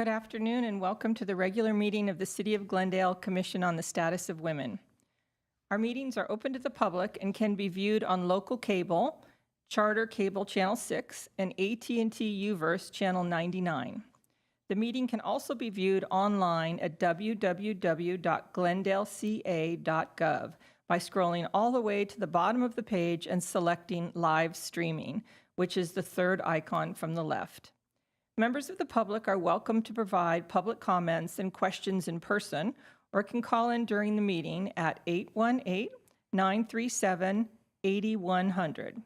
Good afternoon and welcome to the regular meeting of the City of Glendale Commission on the Status of Women. Our meetings are open to the public and can be viewed on local cable, Charter Cable Channel 6, and AT&T UVerse Channel 99. The meeting can also be viewed online at www.glendaleca.gov by scrolling all the way to the bottom of the page and selecting Live Streaming, which is the third icon from the left. Members of the public are welcome to provide public comments and questions in person or can call in during the meeting at 818-937-8100.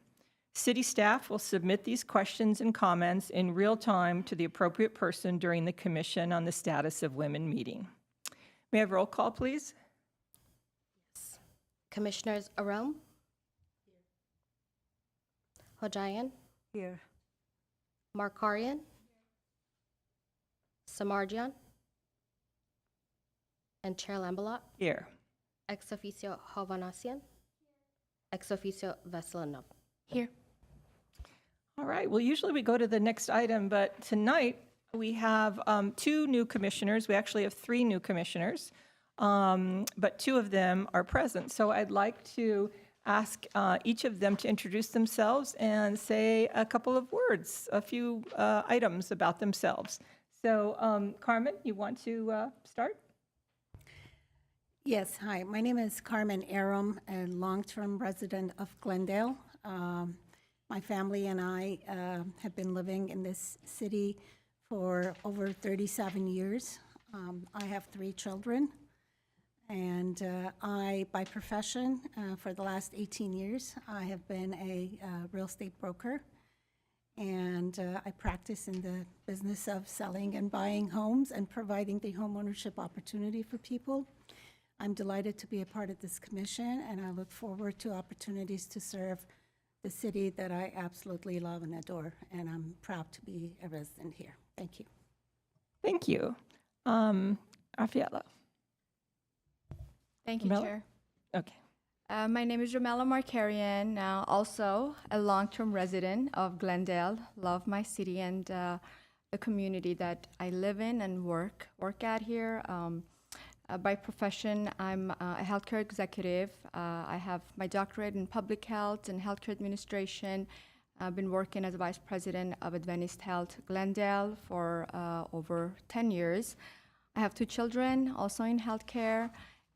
City staff will submit these questions and comments in real time to the appropriate person during the Commission on the Status of Women meeting. May I have roll call, please? Commissioners Arom? Hojayan? Here. Markarian? Samarjian? And Chair Lambalot? Here. Ex officio Hovhannissian? Ex officio Veselinov? Here. All right, well, usually we go to the next item, but tonight we have two new commissioners. We actually have three new commissioners, but two of them are present. So I'd like to ask each of them to introduce themselves and say a couple of words, a few items about themselves. So Carmen, you want to start? Yes, hi. My name is Carmen Aram, a long-term resident of Glendale. My family and I have been living in this city for over 37 years. I have 3 children, and I, by profession, for the last 18 years, I have been a real estate broker, and I practice in the business of selling and buying homes and providing the home ownership opportunity for people. I'm delighted to be a part of this commission, and I look forward to opportunities to serve the city that I absolutely love and adore, and I'm proud to be a resident here. Thank you. Thank you. Rafaela. Thank you, Jamela? Chair. Okay. My name is Jamela Markarian, also a long-term resident of Glendale. Love my city and the community that I live in and work at here. By profession, I'm a healthcare executive. I have my doctorate in public health and healthcare administration. I've been working as a vice president of Adventist Health Glendale for over 10 years. I have 2 children, also in healthcare.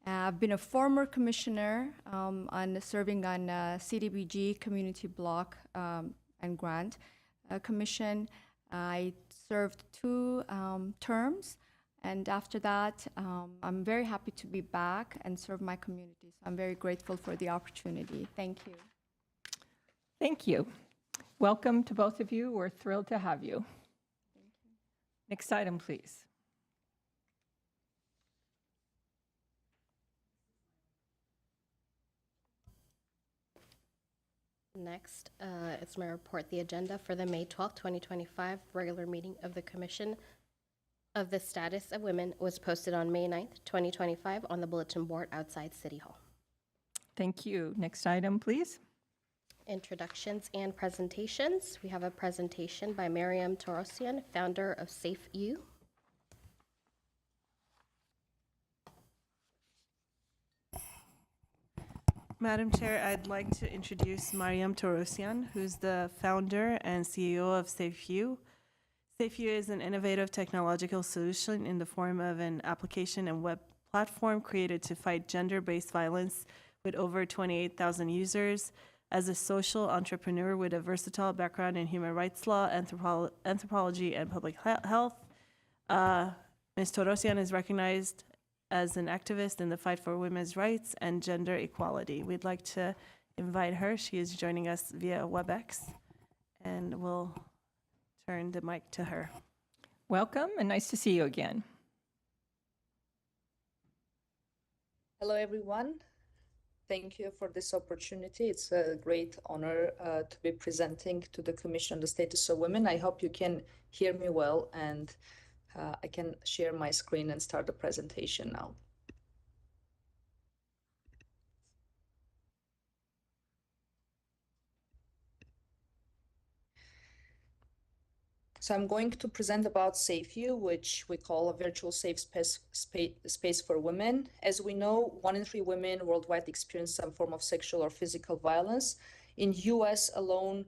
I've been a former commissioner serving on CDBG Community Block and Grant Commission. I served 2 terms. And after that, I'm very happy to be back and serve my community. So I'm very grateful for the opportunity. Thank you. Thank you. Welcome to both of you. We're thrilled to have you. Thank you. Next item, please. Next, it's my report, the agenda for the May 12, 2025 regular meeting of the Commission of the Status of Women was posted on May 9th, 2025 on the bulletin board outside City Hall. Thank you. Next item, please. Introductions and presentations. We have a presentation by Mariam Torosian, founder of SafeU. Madam Chair, I'd like to introduce Mariam Torosian, who's the founder and CEO of SafeU. SafeU is an innovative technological solution in the form of an application and web platform created to fight gender-based violence with over 28,000 users. As a social entrepreneur with a versatile background in human rights law, anthropology, and public health, Ms. Torosian is recognized as an activist in the fight for women's rights and gender equality. We'd like to invite her. She is joining us via WebEx, and we'll turn the mic to her. Welcome and nice to see you again. Hello, everyone. Thank you for this opportunity. It's a great honor to be presenting to the Commission on the Status of Women. I hope you can hear me well, and I can share my screen and start the presentation now. So I'm going to present about SafeU, which we call a virtual safe space for women. As we know, 1 in 3 women worldwide experience some form of sexual or physical violence. In US alone,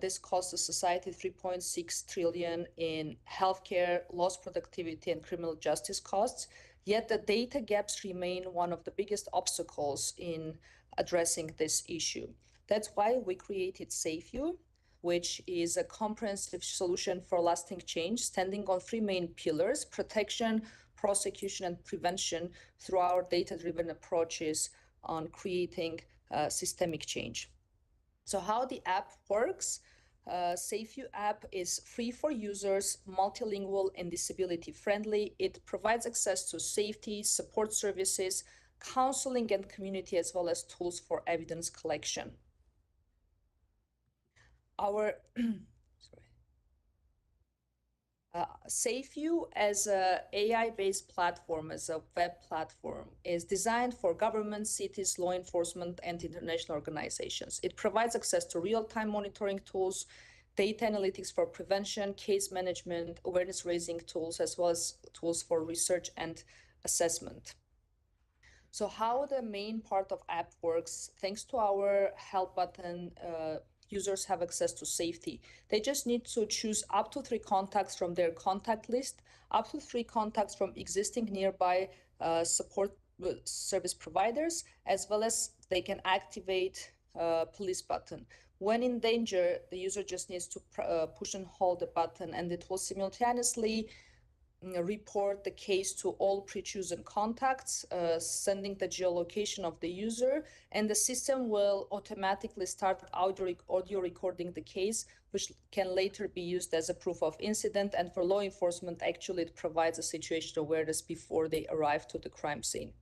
this costs the society 3.6 trillion in healthcare, lost productivity, and criminal justice costs. Yet the data gaps remain one of the biggest obstacles in addressing this issue. That's why we created SafeU, which is a comprehensive solution for lasting change, standing on 3 main pillars: protection, prosecution, and prevention, through our data-driven approaches on creating systemic change. So how the app works: SafeU app is free for users, multilingual, and disability-friendly. It provides access to safety, support services, counseling, and community, as well as tools for evidence collection. Our SafeU, as an AI-based platform, as a web platform, is designed for government, cities, law enforcement, and international organizations. It provides access to real-time monitoring tools, data analytics for prevention, case management, awareness-raising tools, as well as tools for research and assessment. So how the main part of app works: thanks to our help button, users have access to safety. They just need to choose up to 3 contacts from their contact list, up to 3 contacts from existing nearby support service providers, as well as they can activate police button. When in danger, the user just needs to push and hold the button, and it will simultaneously report the case to all pre-chosen contacts, sending the geolocation of the user, and the system will automatically start audio recording the case, which can later be used as a proof of incident. And for law enforcement, actually, it provides a situation awareness before they arrive to the crime scene.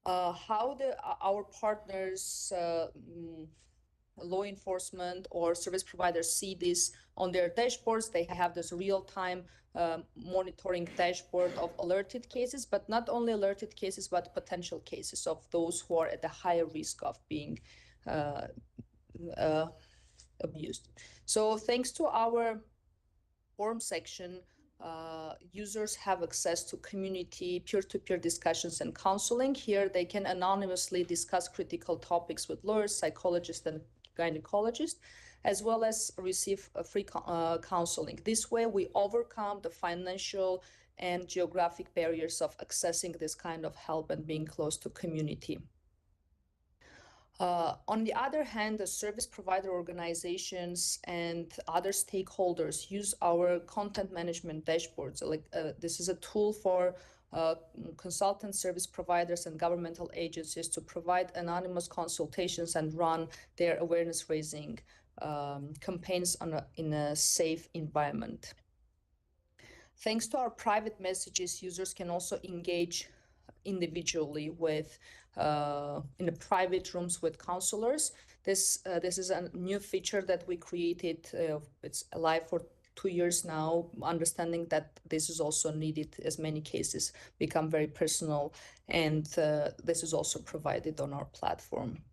How our partners, law enforcement or service providers, see this on their dashboards: they have this real-time monitoring dashboard of alerted cases, but not only alerted cases, but potential cases of those who are at a higher risk of being abused. So thanks to our form section, users have access to community, peer-to-peer discussions and counseling. Here they can anonymously discuss critical topics with lawyers, psychologists, and gynecologists, as well as receive free counseling. This way we overcome the financial and geographic barriers of accessing this kind of help and being close to community. On the other hand, the service provider organizations and other stakeholders use our content management dashboards. This is a tool for consultant service providers and governmental agencies to provide anonymous consultations and run their awareness-raising campaigns in a safe environment. Thanks to our private messages, users can also engage individually with in the private rooms with counselors. This is a new feature that we created. It's live for 2 years now, understanding that this is also needed as many cases become very personal, and this is also provided on our platform.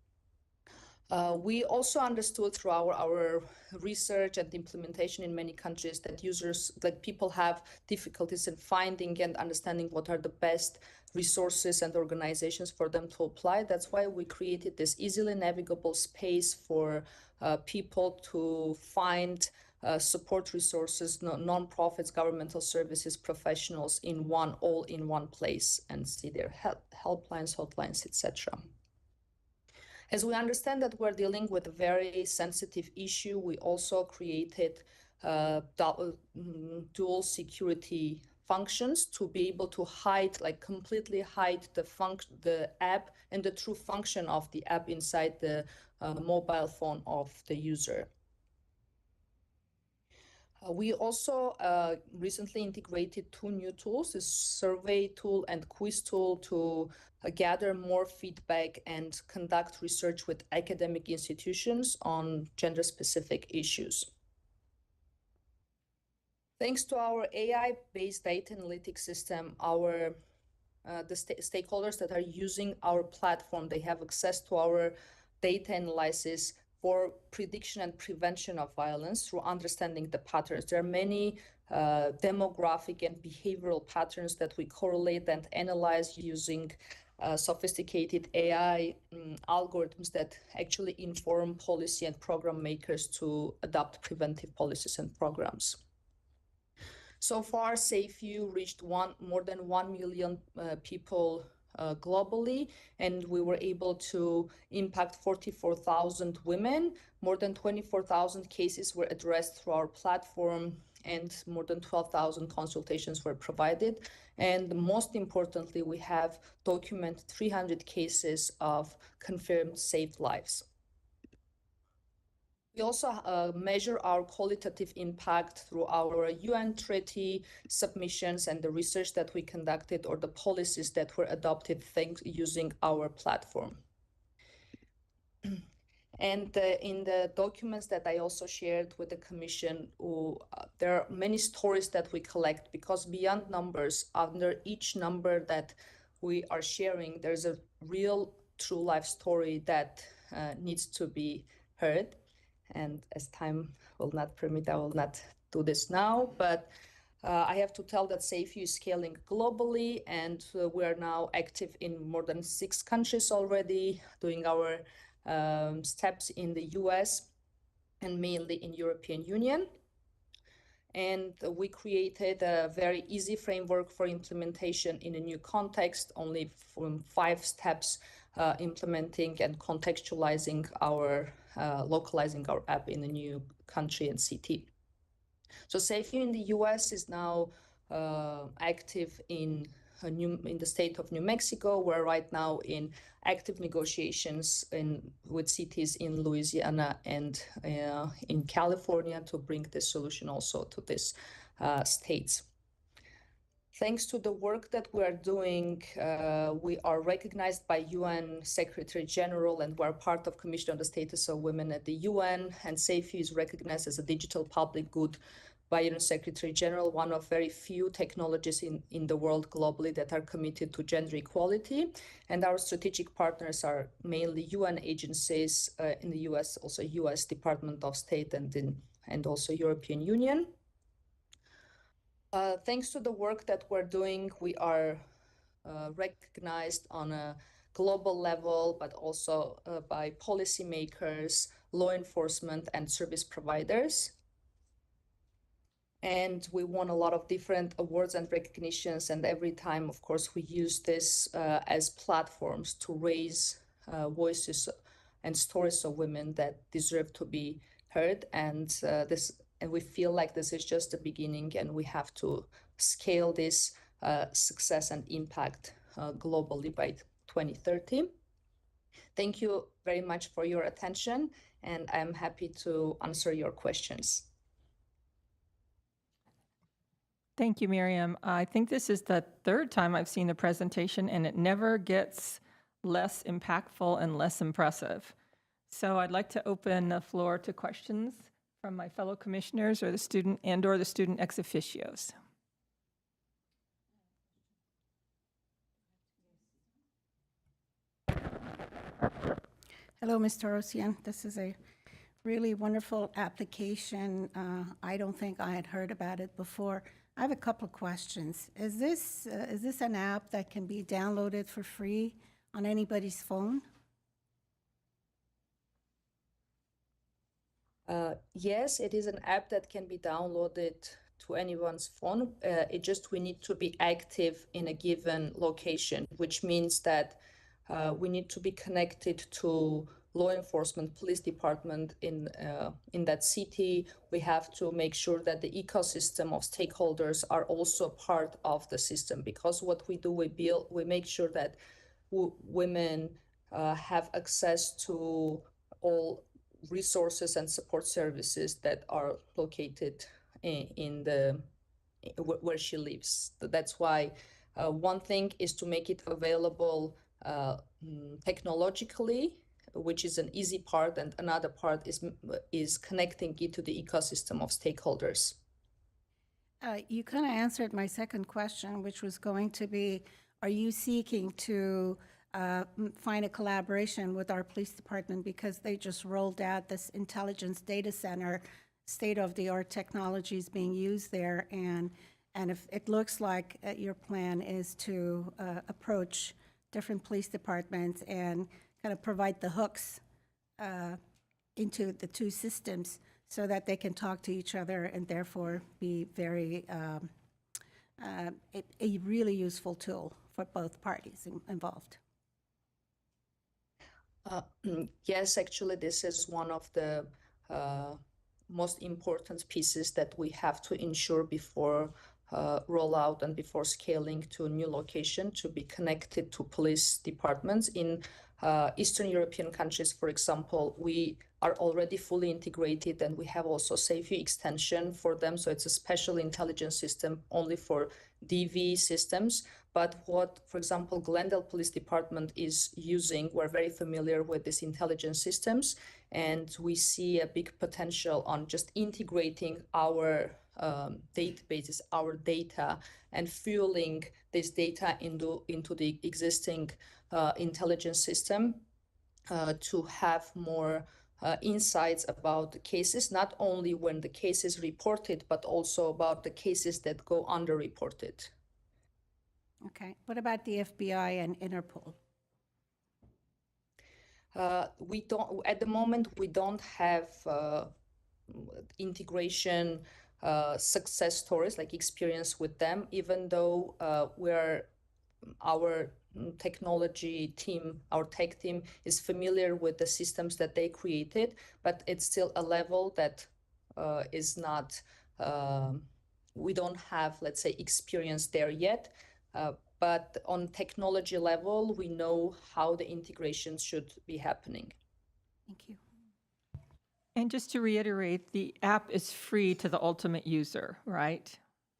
We also understood through our research and implementation in many countries that people have difficulties in finding and understanding what are the best resources and organizations for them to apply. That's why we created this easily navigable space for people to find support resources, non-profits, governmental services, professionals all in one place, and see their helplines, hotlines, etc. As we understand that we're dealing with a very sensitive issue, we also created dual security functions to be able to completely hide the app and the true function of the app inside the mobile phone of the user. We also recently integrated 2 new tools, this survey tool and quiz tool, to gather more feedback and conduct research with academic institutions on gender-specific issues. Thanks to our AI-based data analytics system, the stakeholders that are using our platform, they have access to our data analysis for prediction and prevention of violence through understanding the patterns. There are many demographic and behavioral patterns that we correlate and analyze using sophisticated AI algorithms that actually inform policy and program makers to adopt preventive policies and programs. So far, SafeU reached more than 1 million people globally, and we were able to impact 44,000 women. More than 24,000 cases were addressed through our platform, and more than 12,000 consultations were provided. And most importantly, we have documented 300 cases of confirmed saved lives. We also measure our qualitative impact through our UN treaty submissions and the research that we conducted or the policies that were adopted using our platform. And in the documents that I also shared with the Commission, there are many stories that we collect, because beyond numbers, under each number that we are sharing, there's a real true life story that needs to be heard. And as time will not permit, I will not do this now, but I have to tell that SafeU is scaling globally, and we are now active in more than 6 countries already, doing our steps in the US and mainly in European Union. And we created a very easy framework for implementation in a new context, only from 5 steps, implementing and contextualizing our, localizing our app in a new country and city. So SafeU in the US is now active in the state of New Mexico. We're right now in active negotiations with cities in Louisiana and in California to bring this solution also to these states. Thanks to the work that we are doing, we are recognized by UN Secretary General, and we're part of Commission on the Status of Women at the UN, and SafeU is recognized as a digital public good by UN Secretary General, one of very few technologies in the world globally that are committed to gender equality. And our strategic partners are mainly UN agencies in the US, also US Department of State and also European Union. Thanks to the work that we're doing, we are recognized on a global level, but also by policymakers, law enforcement, and service providers. And we won a lot of different awards and recognitions. And every time, of course, we use this as platforms to raise voices and stories of women that deserve to be heard. And we feel like this is just the beginning, and we have to scale this success and impact globally by 2030. Thank you very much for your attention, and I'm happy to answer your questions. Thank you, Miriam. I think this is the 3rd time I've seen the presentation, and it never gets less impactful and less impressive. So I'd like to open the floor to questions from my fellow commissioners or the student or the student ex officios. Hello, Ms. Torosian. This is a really wonderful application. I don't think I had heard about it before. I have a couple of questions. Is this an app that can be downloaded for free on anybody's phone? Yes, it is an app that can be downloaded to anyone's phone. We need to be active in a given location, which means that we need to be connected to law enforcement, police department in that city. We have to make sure that the ecosystem of stakeholders are also part of the system, because what we do, we make sure that women have access to all resources and support services that are located where she lives. That's why one thing is to make it available technologically, which is an easy part, and another part is connecting it to the ecosystem of stakeholders. You kind of answered my second question, which was going to be, are you seeking to find a collaboration with our police department because they just rolled out this intelligence data center, state-of-the-art technology is being used there, and if it looks like your plan is to approach different police departments and kind of provide the hooks into the two systems so that they can talk to each other and therefore be very a really useful tool for both parties involved. Yes, actually, this is one of the most important pieces that we have to ensure before rollout and before scaling to a new location, to be connected to police departments. In Eastern European countries, for example, we are already fully integrated, and we have also SafeView extension for them. So it's a special intelligence system only for DV systems. But what, for example, Glendale Police Department is using, we're very familiar with these intelligence systems, and we see a big potential on just integrating our databases, our data, and fueling this data into the existing intelligence system to have more insights about the cases, not only when the case is reported, but also about the cases that go underreported. Okay. What about the FBI and Interpol? We don't, at the moment, we don't have integration success stories, like experience with them, even though our technology team, our tech team is familiar with the systems that they created, but it's still a level that is not, we don't have, let's say, experience there yet. But on technology level, we know how the integration should be happening. Thank you. And just to reiterate, the app is free to the ultimate user, right?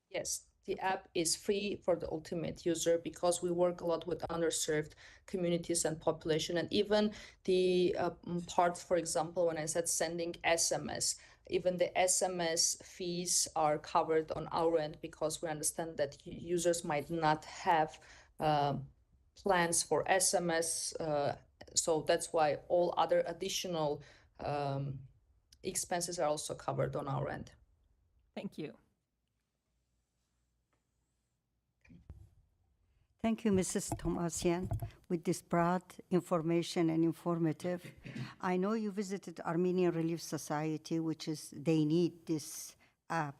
Yes, the app is free for the ultimate user because we work a lot with underserved communities and population. And even the part, for example, when I said sending SMS, even the SMS fees are covered on our end because we understand that users might not have plans for SMS. So that's why all other additional expenses are also covered on our end. Thank you. Thank you, Mrs. Tomasian, with this broad information and informative. I know you visited Armenian Relief Society, which is, they need this app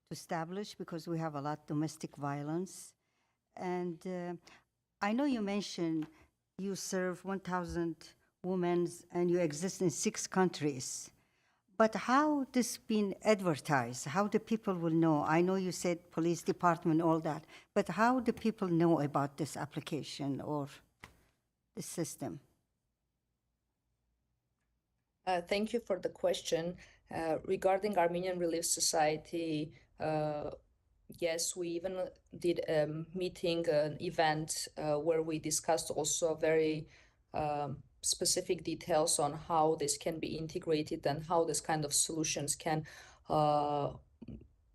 to establish because we have a lot of domestic violence. And I know you mentioned you serve 1,000 women and you exist in 6 countries. But how this been advertised? How the people will know? I know you said police department, all that, but how do people know about this application or the system? Thank you for the question. Regarding Armenian Relief Society, yes, we even did a meeting, an event where we discussed also very specific details on how this can be integrated and how this kind of solutions can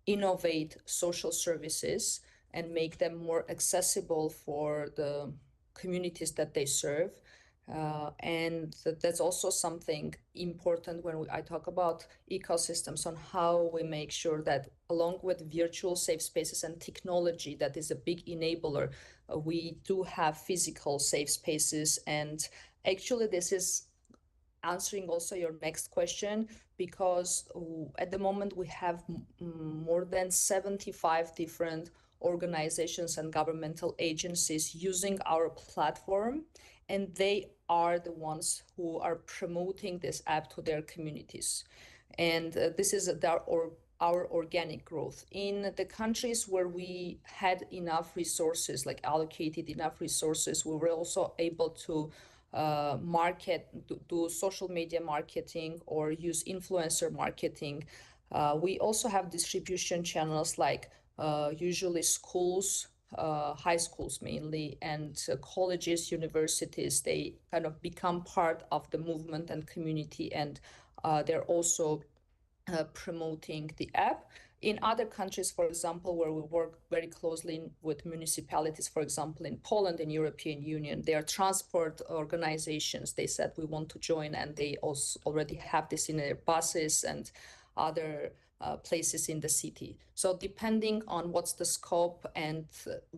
innovate social services and make them more accessible for the communities that they serve. And that's also something important when I talk about ecosystems, on how we make sure that along with virtual safe spaces and technology that is a big enabler, we do have physical safe spaces. And actually, this is answering also your next question, because at the moment we have more than 75 different organizations and governmental agencies using our platform, and they are the ones who are promoting this app to their communities. And this is our organic growth. In the countries where we had enough resources, like allocated enough resources, we were also able to do social media marketing or use influencer marketing. We also have distribution channels like usually schools, high schools mainly, and colleges, universities. They kind of become part of the movement and community, and they're also promoting the app. In other countries, for example, where we work very closely with municipalities, for example, in Poland and European Union, they are transport organizations. They said we want to join, and they also already have this in their buses and other places in the city. So depending on what's the scope, and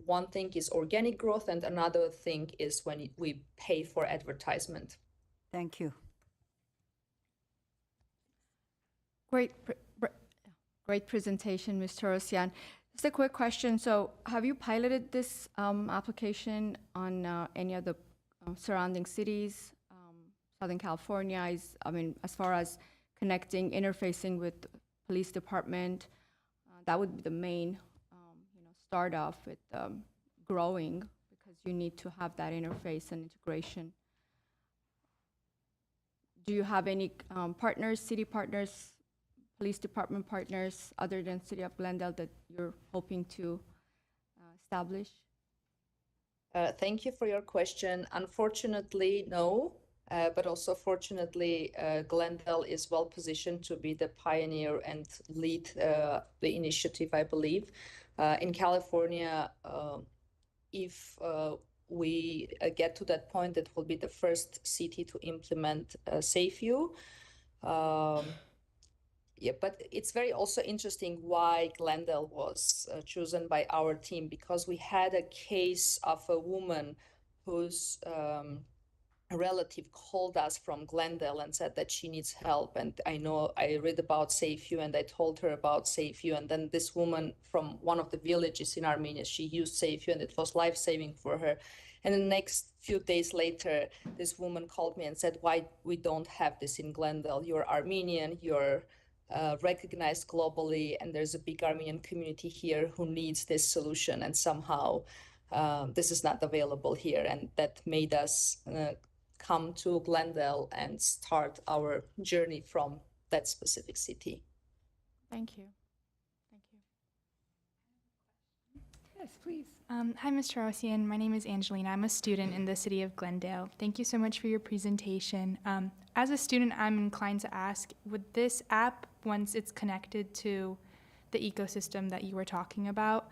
one thing is organic growth, and another thing is when we pay for advertisement. Thank you. Great presentation, Ms. Torosian. Just a quick question. So have you piloted this application on any of the surrounding cities? Southern California is, I mean, as far as connecting, interfacing with police department, that would be the main, start off with growing, because you need to have that interface and integration. Do you have any partners, city partners, police department partners, other than City of Glendale, that you're hoping to establish? Thank you for your question. Unfortunately, no, but also fortunately, Glendale is well positioned to be the pioneer and lead the initiative, I believe. In California, if we get to that point, it will be the first city to implement SafeU. Yeah, but it's very also interesting why Glendale was chosen by our team, because we had a case of a woman whose relative called us from Glendale and said that she needs help. And I read about SafeU, and I told her about SafeU. And then this woman from one of the villages in Armenia, she used SafeU, and it was life-saving for her. And the next few days later, this woman called me and said, why we don't have this in Glendale? You're Armenian, you're recognized globally, and there's a big Armenian community here who needs this solution, and somehow this is not available here. And that made us come to Glendale and start our journey from that specific city. Thank you. Thank you. Yes, please. Hi, Ms. Tarosian. My name is Angelina. I'm a student in the city of Glendale. Thank you so much for your presentation. As a student, I'm inclined to ask, would this app, once it's connected to the ecosystem that you were talking about,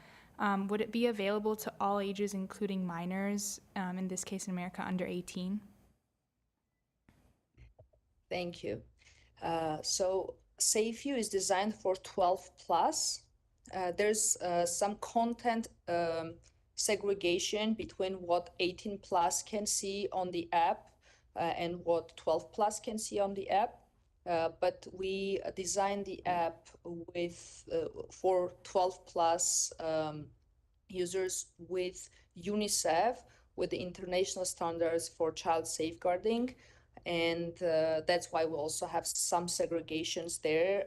would it be available to all ages, including minors, in this case in America, under 18? Thank you. So SafeU is designed for 12 plus. There's some content segregation between what 18 plus can see on the app and what 12 plus can see on the app. But we designed the app with for 12 plus users with UNICEF, with the international standards for child safeguarding. And that's why we also have some segregations there.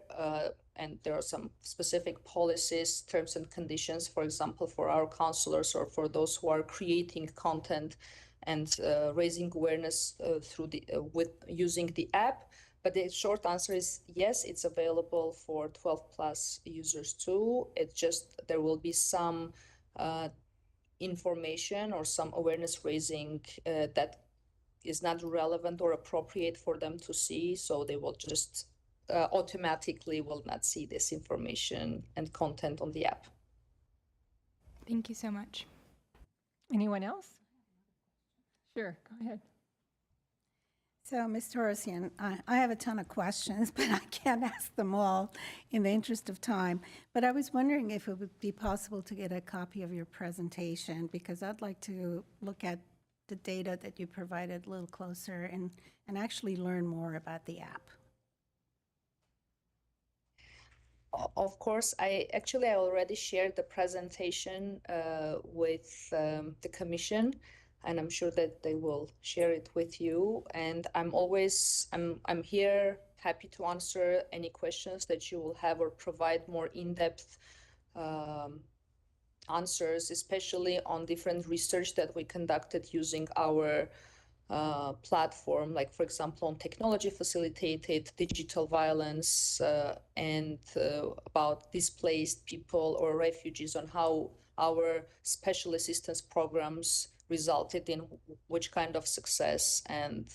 And there are some specific policies, terms and conditions, for example, for our counselors or for those who are creating content and raising awareness through with using the app. But the short answer is yes, it's available for 12 plus users too. It's just there will be some information or some awareness raising that is not relevant or appropriate for them to see, so they will just automatically will not see this information and content on the app. Thank you so much. Anyone else? Sure, go ahead. So, Ms. Torosian, I have a ton of questions, but I can't ask them all in the interest of time. But I was wondering if it would be possible to get a copy of your presentation, because I'd like to look at the data that you provided a little closer and actually learn more about the app. Of course, I already shared the presentation with the commission, and I'm sure that they will share it with you. And I'm here happy to answer any questions that you will have or provide more in-depth answers, especially on different research that we conducted using our platform, like for example on technology facilitated digital violence and about displaced people or refugees, on how our special assistance programs resulted in which kind of success, and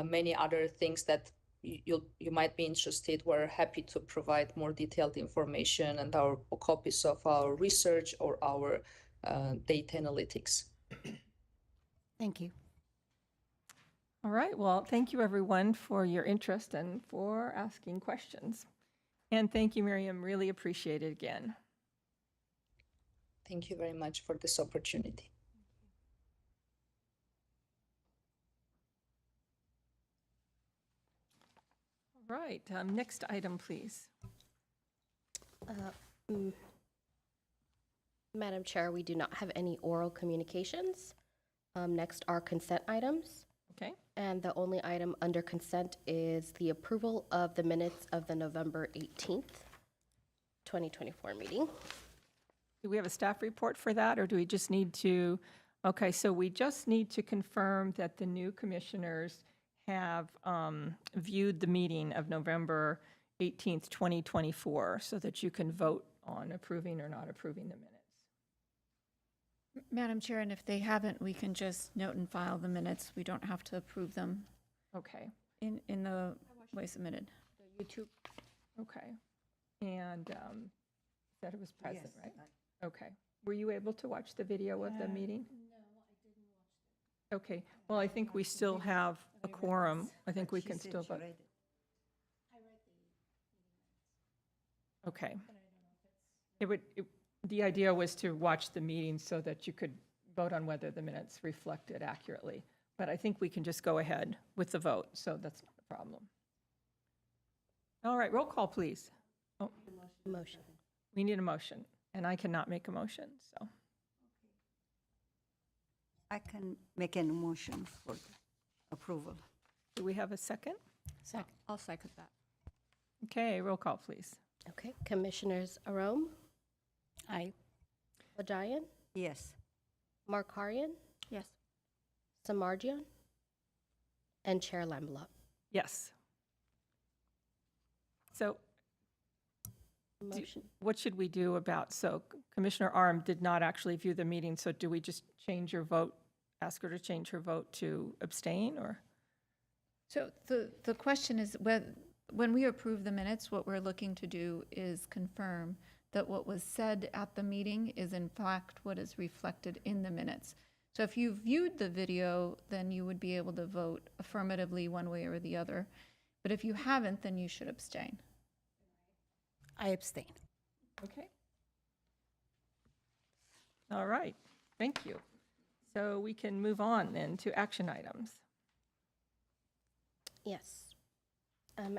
many other things that you might be interested, we're happy to provide more detailed information and our copies of our research or our data analytics. Thank you. All right, well, thank you everyone for your interest and for asking questions. And thank you, Miriam, really appreciate it again. Thank you very much for this opportunity. All right, next item, please. Madam Chair, we do not have any oral communications. Next are consent items. Okay, And the only item under consent is the approval of the minutes of the November 18th, 2024 meeting. do we have a staff report for that, or do we just need to, okay, so we just need to confirm that the new commissioners have viewed the meeting of November 18th, 2024, so that you can vote on approving or not approving the minutes. Madam Chair, and if they haven't, we can just note and file the minutes. We don't have to approve them Okay, in the way submitted. YouTube. Okay, and said it was present, right? Okay, were you able to watch the video of the meeting? No, I didn't watch it. Okay, well, I think we still have a quorum. I think we can still vote. Okay. The idea was to watch the meeting so that you could vote on whether the minutes reflected accurately. But I think we can just go ahead with the vote, so that's not a problem. All right, roll call, please. Oh, Motion. we need a motion, and I cannot make a motion, so. I can make an motion for approval. Do we have a second? I'll second that. Okay, roll call, please. Okay, Commissioners Arome, Aye. Ojayan, Yes. Markarian, Yes. Samardzian, and Chair Lamblot. Yes. So Motion. what should we do about, so Commissioner Arm did not actually view the meeting, so do we just change your vote, ask her to change her vote to abstain, or? So the question is, when we approve the minutes, what we're looking to do is confirm that what was said at the meeting is in fact what is reflected in the minutes. So if you viewed the video, then you would be able to vote affirmatively one way or the other. But if you haven't, then you should abstain. I abstain. Okay. All right, thank you. So we can move on then to action items. Yes.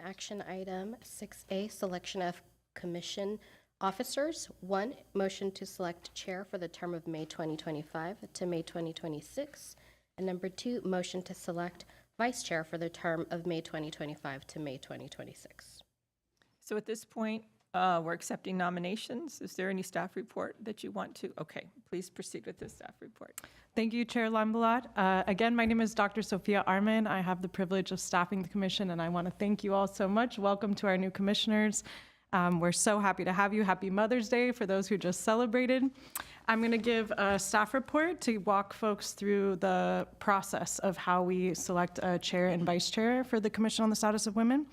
Action item 6A, selection of commission officers. 1, motion to select chair for the term of May 2025 to May 2026. And number 2, motion to select vice chair for the term of May 2025 to May 2026. So at this point, we're accepting nominations. Is there any staff report that you want to? Okay, please proceed with the staff report. Thank you, Chair Lambalot. Again, my name is Dr. Sophia Arman. I have the privilege of staffing the commission, and I want to thank you all so much. Welcome to our new commissioners. We're so happy to have you. Happy Mother's Day for those who just celebrated. I'm going to give a staff report to walk folks through the process of how we select a chair and vice chair for the Commission on the Status of Women.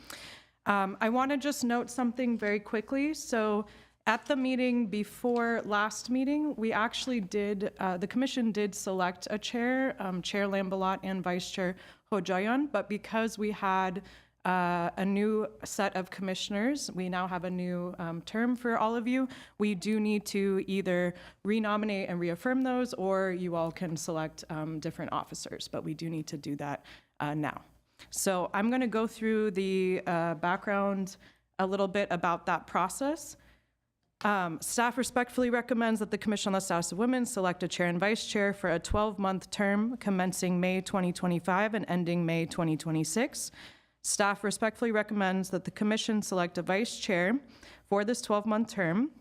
I want to just note something very quickly. So at the meeting before last meeting, we actually did, the commission did select a chair, Chair Lambalot and Vice Chair Hojayan, but because we had a new set of commissioners, we now have a new term for all of you. We do need to either renominate and reaffirm those, or you all can select different officers, but we do need to do that now. So I'm going to go through the background a little bit about that process. Staff respectfully recommends that the Commission on the Status of Women select a chair and vice chair for a 12-month term commencing May 2025 and ending May 2026. Staff respectfully recommends that the Commission select a vice chair for this 12-month term.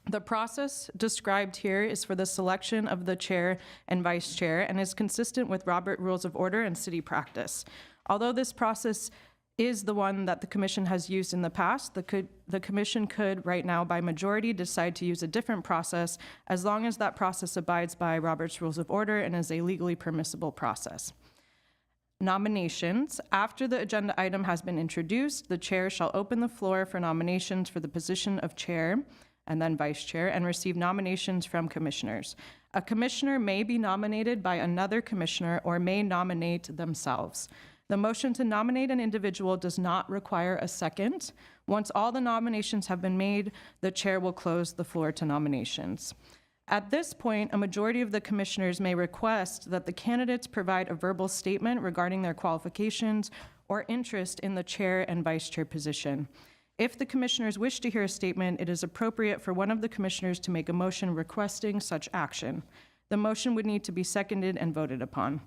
The process described here is for the selection of the chair and vice chair and is consistent with Robert Rules of Order and city practice. Although this process is the one that the commission has used in the past, the commission could right now by majority decide to use a different process as long as that process abides by Robert's Rules of Order and is a legally permissible process. Nominations. After the agenda item has been introduced, the chair shall open the floor for nominations for the position of chair and then vice chair and receive nominations from commissioners. A commissioner may be nominated by another commissioner or may nominate themselves. The motion to nominate an individual does not require a second. Once all the nominations have been made, the chair will close the floor to nominations. At this point, a majority of the commissioners may request that the candidates provide a verbal statement regarding their qualifications or interest in the chair and vice chair position. If the commissioners wish to hear a statement, it is appropriate for one of the commissioners to make a motion requesting such action. The motion would need to be seconded and voted upon.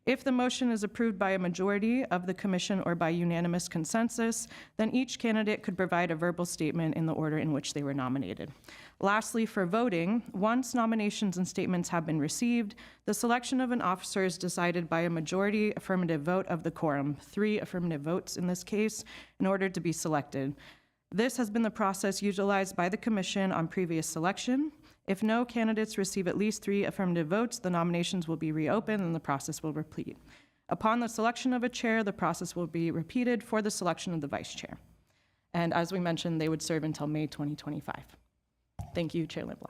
If the motion is approved by a majority of the commission or by unanimous consensus, then each candidate could provide a verbal statement in the order in which they were nominated. Lastly, for voting, once nominations and statements have been received, the selection of an officer is decided by a majority affirmative vote of the quorum, 3 affirmative votes in this case, in order to be selected. This has been the process utilized by the commission on previous selection. If no candidates receive at least 3 affirmative votes, the nominations will be reopened and the process will repeat. Upon the selection of a chair, the process will be repeated for the selection of the vice chair. And as we mentioned, they would serve until May 2025. Thank you, Chair Lindblom.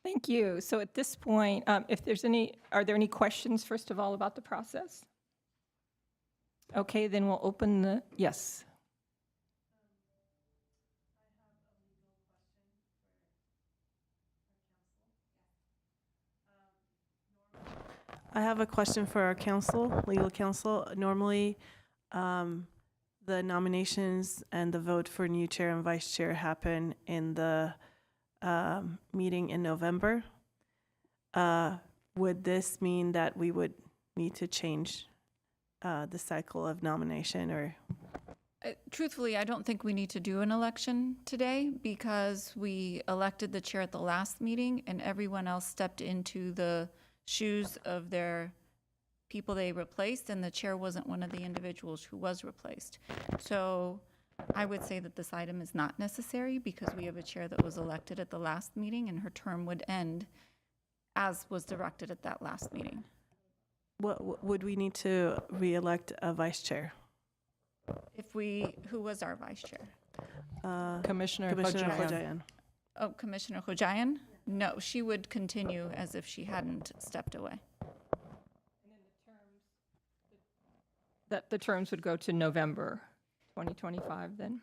Thank you. So at this point, if there's are there any questions, first of all, about the process? Okay, then we'll open the, yes. I have a question for our counsel, legal counsel. Normally, the nominations and the vote for new chair and vice chair happen in the meeting in November. Would this mean that we would need to change the cycle of nomination, or? Truthfully, I don't think we need to do an election today because we elected the chair at the last meeting and everyone else stepped into the shoes of their people they replaced, and the chair wasn't one of the individuals who was replaced. So I would say that this item is not necessary because we have a chair that was elected at the last meeting and her term would end as was directed at that last meeting. What would we need to re-elect a vice chair? Who was our vice chair? Commissioner Commissioner Hojayan. Hojayan. Oh, Commissioner Hojayan? No, she would continue as if she hadn't stepped away. That the terms would go to November 2025 then?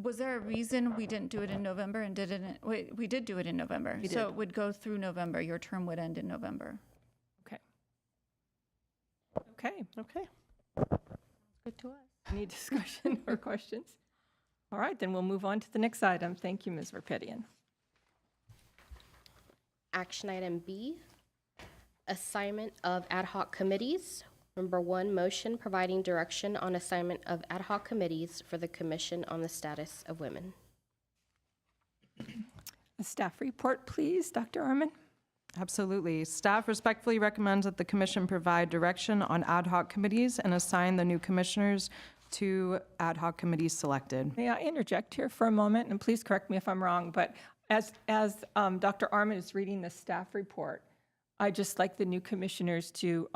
Was there a reason we didn't do it in November and did it in, wait, we did do it in November. We So did. it would go through November. Your term would end in November. Okay. Okay. Okay. Good to us. Any discussion or questions? All right, then we'll move on to the next item. Thank you, Ms. Verpetian. Action item B, assignment of ad hoc committees. Number 1, motion providing direction on assignment of ad hoc committees for the Commission on the Status of Women. A staff report, please, Dr. Arman. Absolutely. Staff respectfully recommends that the commission provide direction on ad hoc committees and assign the new commissioners to ad hoc committees selected. May I interject here for a moment, and please correct me if I'm wrong, but as Dr. Arman is reading the staff report, I'd just like the new commissioners to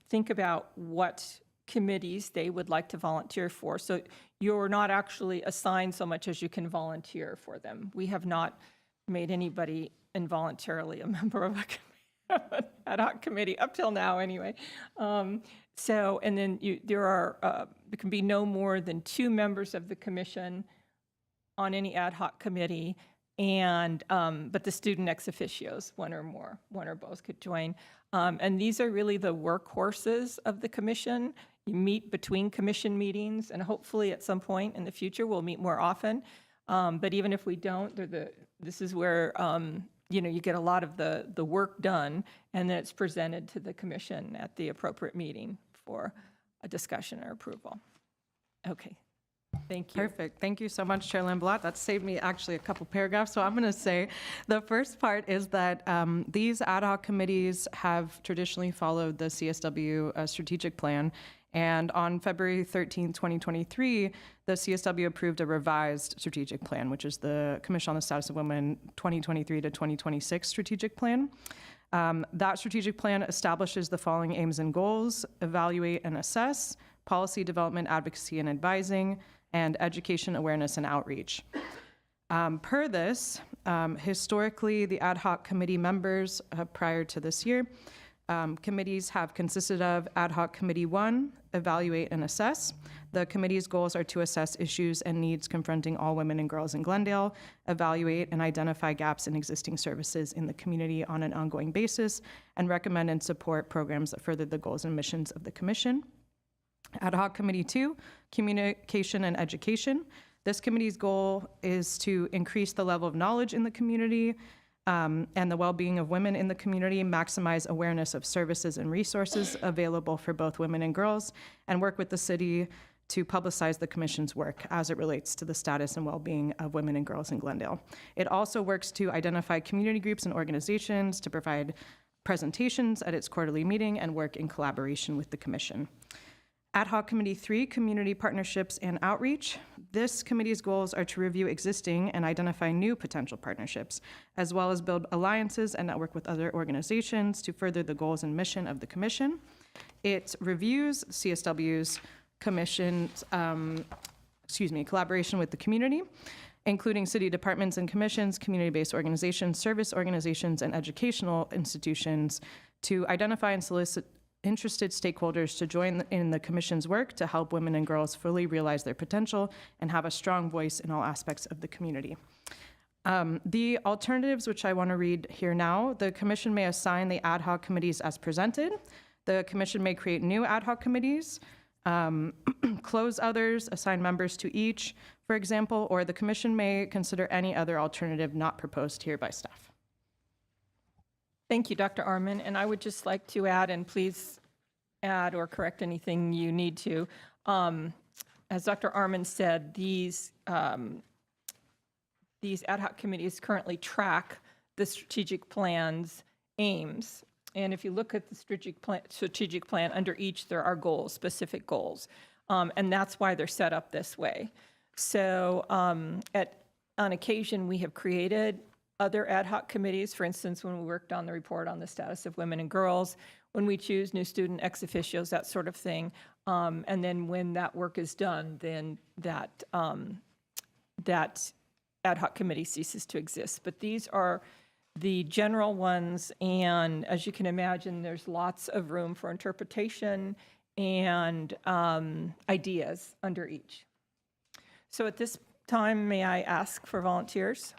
think about what committees they would like to volunteer for. So you're not actually assigned so much as you can volunteer for them. We have not made anybody involuntarily a member of an ad hoc committee, up till now anyway. So, and then there can be no more than 2 members of the commission on any ad hoc committee, and but the student ex officios, one or more, one or both could join. And these are really the workhorses of the commission. You meet between commission meetings, and hopefully at some point in the future we'll meet more often. But even if we don't, this is where you get a lot of the work done, and then it's presented to the commission at the appropriate meeting for a discussion or approval. Okay. Thank you. Perfect. Thank you so much, Chair Lamblot. That saved me actually a couple paragraphs. So I'm going to say the first part is that these ad hoc committees have traditionally followed the CSW strategic plan. And on February 13, 2023, the CSW approved a revised strategic plan, which is the Commission on the Status of Women 2023 to 2026 strategic plan. That strategic plan establishes the following aims and goals: evaluate and assess, policy development, advocacy and advising, and education, awareness, and outreach. Per this, historically, the ad hoc committee members prior to this year, committees have consisted of Ad hoc Committee 1, evaluate and assess. The committee's goals are to assess issues and needs confronting all women and girls in Glendale, evaluate and identify gaps in existing services in the community on an ongoing basis, and recommend and support programs that further the goals and missions of the commission. Ad hoc Committee 2, communication and education. This committee's goal is to increase the level of knowledge in the community and the well-being of women in the community, maximize awareness of services and resources available for both women and girls, and work with the city to publicize the commission's work as it relates to the status and well-being of women and girls in Glendale. It also works to identify community groups and organizations to provide presentations at its quarterly meeting and work in collaboration with the commission. Ad hoc Committee 3, Community Partnerships and Outreach. This committee's goals are to review existing and identify new potential partnerships, as well as build alliances and network with other organizations to further the goals and mission of the commission. It reviews CSW's commission's, collaboration with the community, including city departments and commissions, community-based organizations, service organizations, and educational institutions to identify and solicit interested stakeholders to join in the commission's work to help women and girls fully realize their potential and have a strong voice in all aspects of the community. The alternatives, which I want to read here now: the commission may assign the ad hoc committees as presented. The commission may create new ad hoc committees, close others, assign members to each, for example, or the commission may consider any other alternative not proposed here by staff. Thank you, Dr. Arman. And I would just like to add, and please add or correct anything you need to. As Dr. Arman said, these ad hoc committees currently track the strategic plan's aims. And if you look at the strategic plan, under each there are goals, specific goals. And that's why they're set up this way. So on occasion, we have created other ad hoc committees, for instance, when we worked on the report on the status of women and girls, when we choose new student ex officios, that sort of thing. And then when that work is done, then that ad hoc committee ceases to exist. But these are the general ones, and as you can imagine, there's lots of room for interpretation and ideas under each. So at this time, may I ask for volunteers?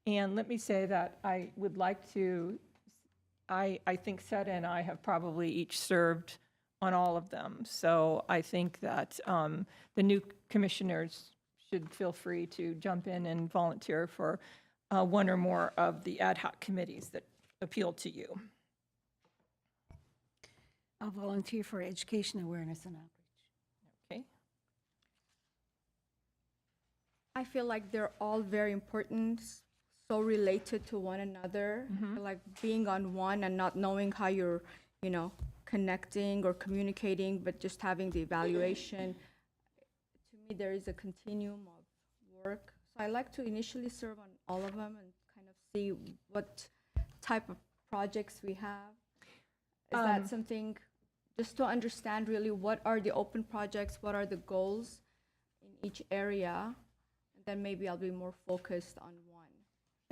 And let me say that I would like to, I think Seta and I have probably each served on all of them. So I think that the new commissioners should feel free to jump in and volunteer for one or more of the ad hoc committees that appeal to you. I'll volunteer for education, awareness, and outreach. Okay. I feel like they're all very important, so related to one another. I feel like being on one and not knowing how you're, connecting or communicating, but just having the evaluation. To me, there is a continuum of work. So I like to initially serve on all of them and kind of see what type of projects we have. Is that something, just to understand really what are the open projects, what are the goals in each area, and then maybe I'll be more focused on one.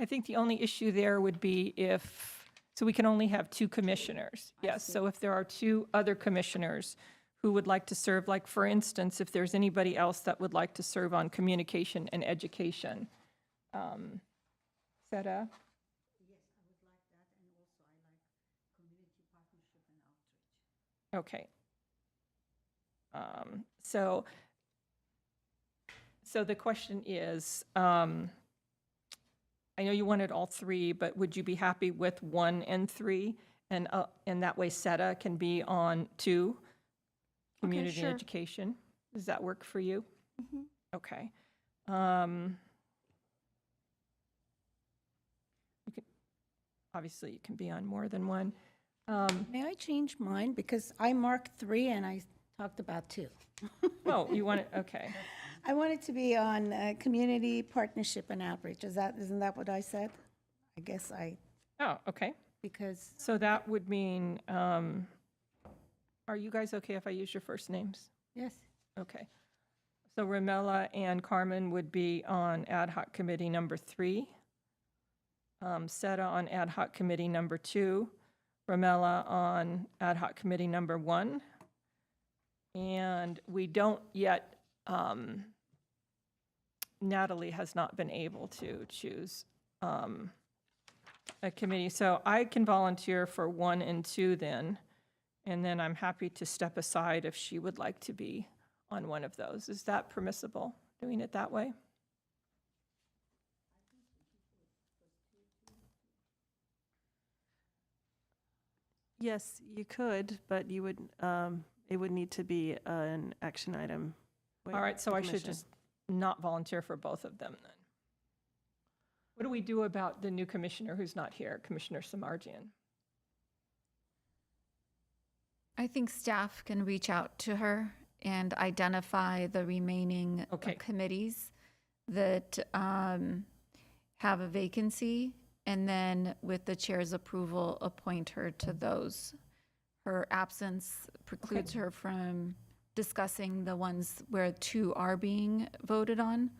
I think the only issue there would be so we can only have 2 commissioners. Yes, so if there are 2 other commissioners who would like to serve, like for instance, if there's anybody else that would like to serve on communication and education. Seta? Yes, I would like that, and also I like community partnership and outreach. Okay. So the question is, I know you wanted all 3, but would you be happy with 1 and 3? And that way Seta can be on 2, community and sure. education. Does that work for you? Okay. Obviously, you can be on more than 1. May I change mine? Because I marked 3 and I talked about 2. Oh, you want it, okay. I wanted to be on community partnership and outreach. Isn't that what I said? I guess Oh, okay. because, So that would mean, are you guys okay if I use your first names? yes, Okay. So Ramella and Carmen would be on ad hoc committee number 3. Seta on ad hoc committee number 2. Ramella on ad hoc committee number 1. And we don't yet, Natalie has not been able to choose a committee. So I can volunteer for 1 and 2 then. And then I'm happy to step aside if she would like to be on one of those. Is that permissible, doing it that way? Yes, you could, but you would, it would need to be an action item. with All right, so the I should commission. just not volunteer for both of them then. What do we do about the new commissioner who's not here, Commissioner Samardzian? I think staff can reach out to her and identify the remaining Okay. committees that have a vacancy, and then with the chair's approval, appoint her to those. Her absence precludes her from discussing the ones where 2 are being voted on.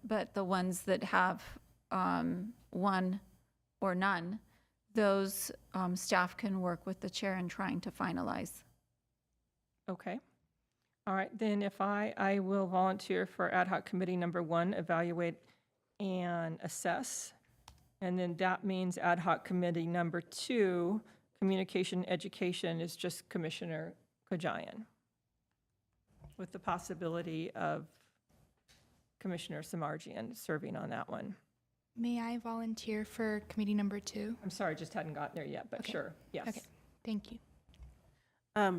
But the ones that have 1 or none, those staff can work with the chair in trying to finalize. Okay. All right, then if I will volunteer for ad hoc committee number 1, evaluate and assess. And then that means ad hoc committee number 2, communication education, is just Commissioner Kajayan, with the possibility of Commissioner Samardzian serving on that one. May I volunteer for committee number 2? I'm sorry, just hadn't gotten there yet, but Okay. sure, yes. Okay, thank you.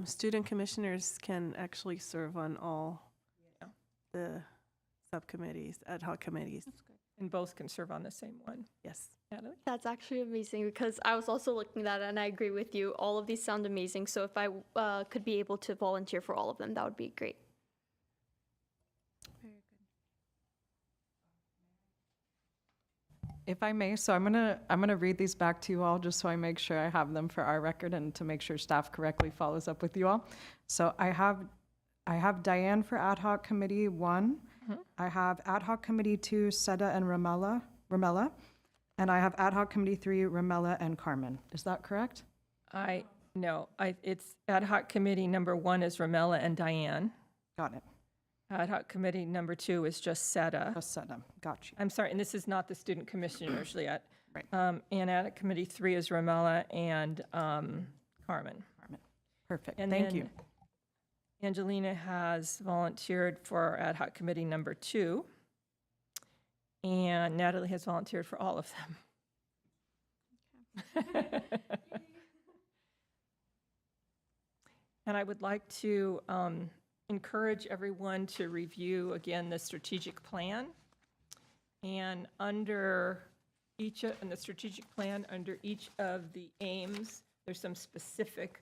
Student commissioners can actually serve on all the subcommittees, ad hoc committees. And both can serve on the same one. Yes. Natalie? That's actually amazing because I was also looking at it and I agree with you. All of these sound amazing. So if I could be able to volunteer for all of them, that would be great. If I may, so I'm gonna read these back to you all, just so I make sure I have them for our record and to make sure staff correctly follows up with you all. So I have Diane for ad hoc committee 1. I have ad hoc committee 2, Seta and Ramella, and I have ad hoc committee 3, Ramella and Carmen. Is that correct? No, it's ad hoc committee number 1 is Ramella and Diane. Got it. Ad hoc committee number 2 is just Seta. Just Seta. Got you. I'm sorry, and this is not the student commissioners yet. Right. And ad hoc committee 3 is Ramella and Carmen. Perfect. And Thank you. then Angelina has volunteered for ad hoc committee number 2. And Natalie has volunteered for all of them. And I would like to encourage everyone to review again the strategic plan. And under each, in the strategic plan, under each of the aims, there's some specific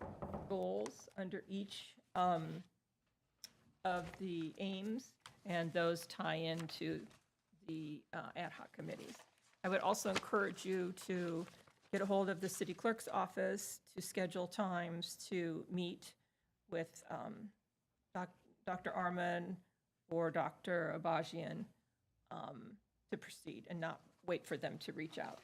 goals under each of the aims, and those tie into the ad hoc committees. I would also encourage you to get a hold of the city clerk's office to schedule times to meet with Dr. Arman or Dr. Abajian to proceed and not wait for them to reach out.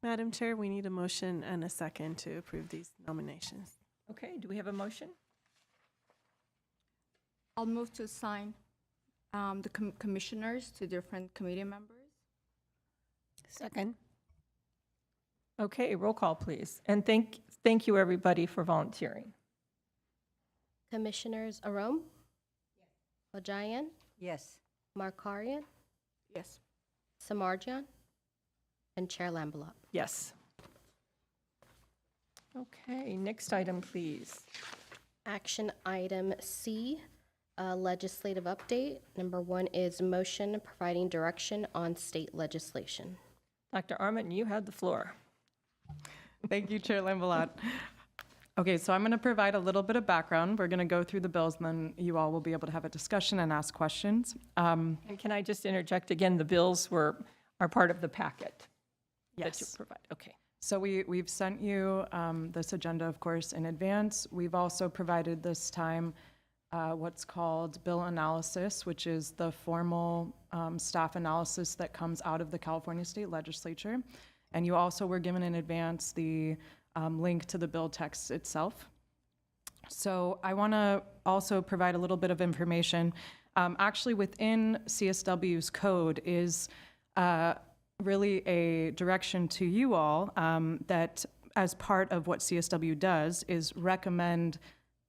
Madam Chair, we need a motion and a second to approve these nominations. Okay, do we have a motion? I'll move to assign the commissioners to different committee members. second, Okay, roll call, please. And thank you, everybody, for volunteering. Commissioners Arom? Bajayan? Yes. Markarian? Yes. Samardzian? And Chair Lambalot. Yes. Okay, next item, please. Action item C, legislative update. Number 1 is motion providing direction on state legislation. Dr. Arman, you had the floor. Thank you, Chair Lambalot. Okay, so I'm going to provide a little bit of background. We're going to go through the bills, and then you all will be able to have a discussion and ask questions. And can I just interject again, the bills are part of the packet that you Yes. provide? Okay. So we've sent you this agenda, of course, in advance. We've also provided this time what's called bill analysis, which is the formal staff analysis that comes out of the California State Legislature. And you also were given in advance the link to the bill text itself. So I want to also provide a little bit of information. Actually, within CSW's code is really a direction to you all that as part of what CSW does is recommend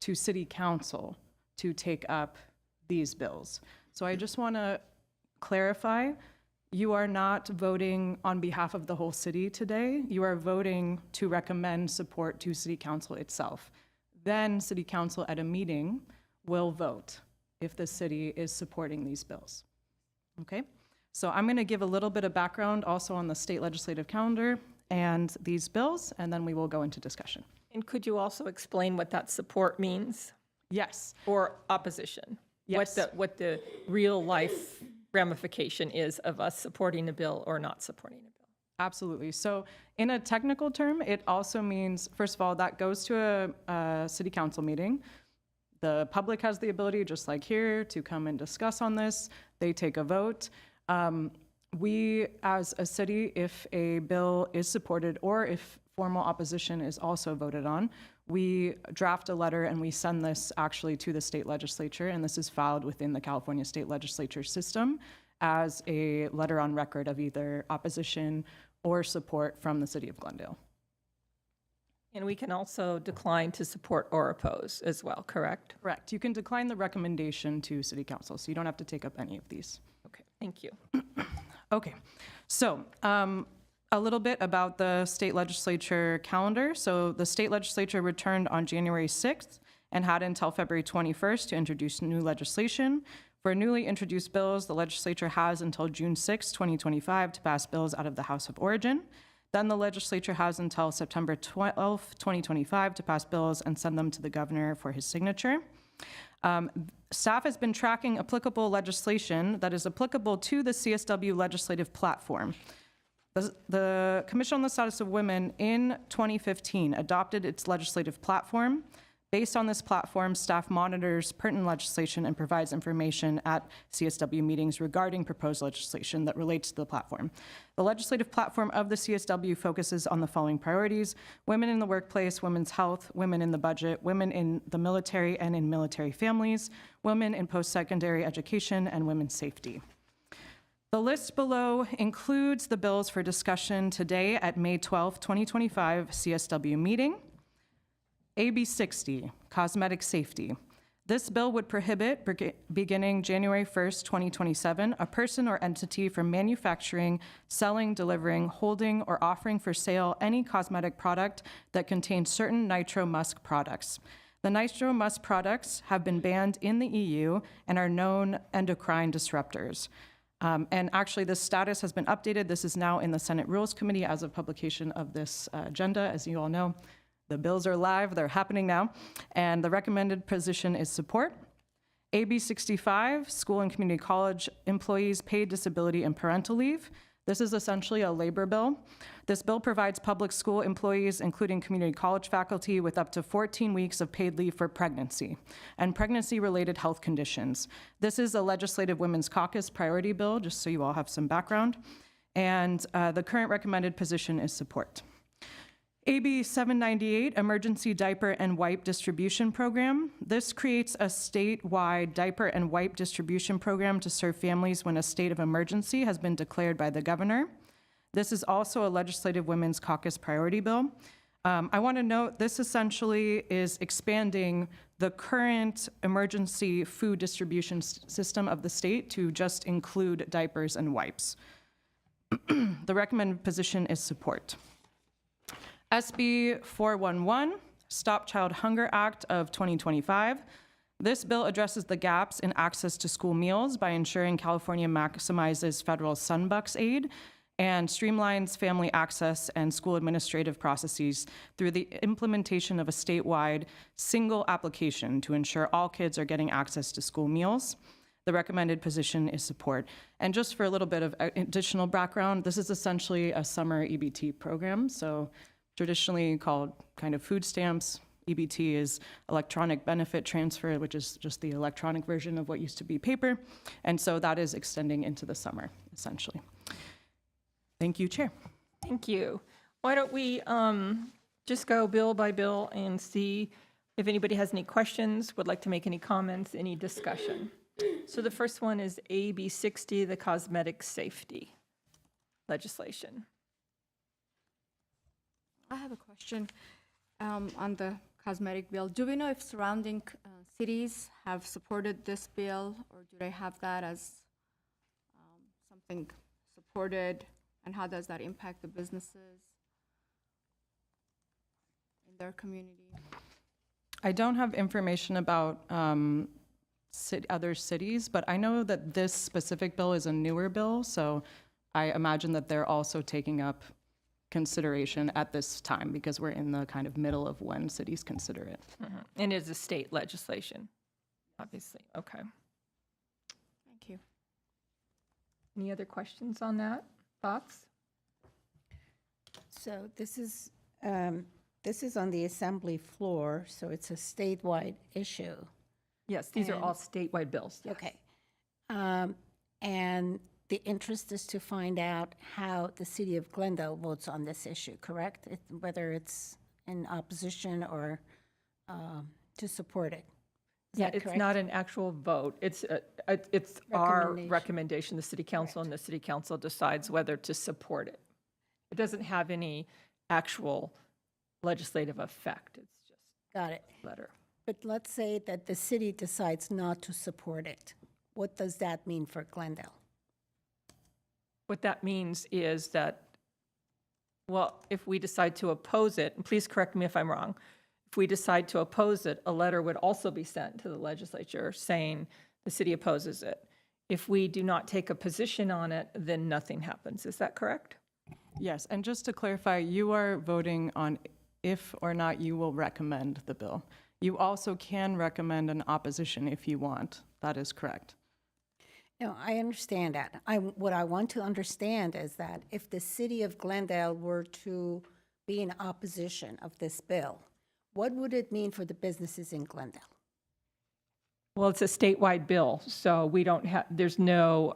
to City Council to take up these bills. So I just want to clarify, you are not voting on behalf of the whole city today. You are voting to recommend support to City Council itself. Then City Council at a meeting will vote if the city is supporting these bills. Okay? So I'm going to give a little bit of background also on the state legislative calendar and these bills, and then we will go into discussion. And could you also explain what that support means Yes. or opposition? Yes. What the real life ramification is of us supporting a bill or not supporting a bill? Absolutely. So in a technical term, it also means, first of all, that goes to a city council meeting. The public has the ability, just like here, to come and discuss on this. They take a vote. We, as a city, if a bill is supported or if formal opposition is also voted on, we draft a letter and we send this actually to the state legislature, and this is filed within the California State Legislature system as a letter on record of either opposition or support from the city of Glendale. And we can also decline to support or oppose as well, correct? Correct. You can decline the recommendation to city council, so you don't have to take up any of these. Okay, thank you. Okay, so a little bit about the state legislature calendar. So the state legislature returned on January 6th and had until February 21st to introduce new legislation. For newly introduced bills, the legislature has until June 6, 2025 to pass bills out of the House of Origin. Then the legislature has until September 12, 2025 to pass bills and send them to the governor for his signature. Staff has been tracking applicable legislation that is applicable to the CSW legislative platform. The Commission on the Status of Women in 2015 adopted its legislative platform. Based on this platform, staff monitors pertinent legislation and provides information at CSW meetings regarding proposed legislation that relates to the platform. The legislative platform of the CSW focuses on the following priorities: women in the workplace, women's health, women in the budget, women in the military and in military families, women in post-secondary education, and women's safety. The list below includes the bills for discussion today at May 12, 2025 CSW meeting. AB 60, cosmetic safety. This bill would prohibit, beginning January 1st, 2027, a person or entity from manufacturing, selling, delivering, holding, or offering for sale any cosmetic product that contains certain nitro-musk products. The nitro-musk products have been banned in the EU and are known endocrine disruptors. And actually, this status has been updated. This is now in the Senate Rules Committee as of publication of this agenda, as you all know. The bills are live, they're happening now, and the recommended position is support. AB 65, school and community college employees paid disability and parental leave. This is essentially a labor bill. This bill provides public school employees, including community college faculty, with up to 14 weeks of paid leave for pregnancy and pregnancy-related health conditions. This is a Legislative Women's Caucus priority bill, just so you all have some background. And the current recommended position is support. AB 798, Emergency Diaper and Wipe Distribution Program. This creates a statewide diaper and wipe distribution program to serve families when a state of emergency has been declared by the governor. This is also a Legislative Women's Caucus priority bill. I want to note this essentially is expanding the current emergency food distribution system of the state to just include diapers and wipes. The recommended position is support. SB 411, Stop Child Hunger Act of 2025. This bill addresses the gaps in access to school meals by ensuring California maximizes federal Sunbucks aid. and streamlines family access and school administrative processes through the implementation of a statewide single application to ensure all kids are getting access to school meals. The recommended position is support. And just for a little bit of additional background, this is essentially a summer EBT program. So traditionally called kind of food stamps. EBT is electronic benefit transfer, which is just the electronic version of what used to be paper. And so that is extending into the summer, essentially. Thank you, Chair. Thank you. Why don't we just go bill by bill and see if anybody has any questions, would like to make any comments, any discussion. So the first one is AB 60, the cosmetic safety legislation. I have a question on the cosmetic bill. Do we know if surrounding cities have supported this bill, or do they have that as something supported? And how does that impact the businesses in their community? I don't have information about other cities, but I know that this specific bill is a newer bill, so I imagine that they're also taking up consideration at this time because we're in the kind of middle of when cities consider it. And it's a state legislation, obviously. Okay. Thank you. Any other questions on that? Thoughts? So this is on the assembly floor, so it's a statewide issue. Yes, these are And- all statewide bills. Yes. Okay. And the interest is to find out how the city of Glendale votes on this issue, correct? Whether it's in opposition or to support it. Is Yeah, that it's correct? not an actual vote. It's our Recommendation. recommendation, the city council, and the city council decides whether to support it. It doesn't have any actual legislative effect. It's just Got it. a letter. But let's say that the city decides not to support it. What does that mean for Glendale? What that means is that, well, if we decide to oppose it, and please correct me if I'm wrong, if we decide to oppose it, a letter would also be sent to the legislature saying the city opposes it. If we do not take a position on it, then nothing happens. Is that correct? Yes, and just to clarify, you are voting on if or not you will recommend the bill. You also can recommend an opposition if you want. That is correct. No, I understand that. What I want to understand is that if the city of Glendale were to be in opposition of this bill, what would it mean for the businesses in Glendale? Well, it's a statewide bill, so we don't have, there's no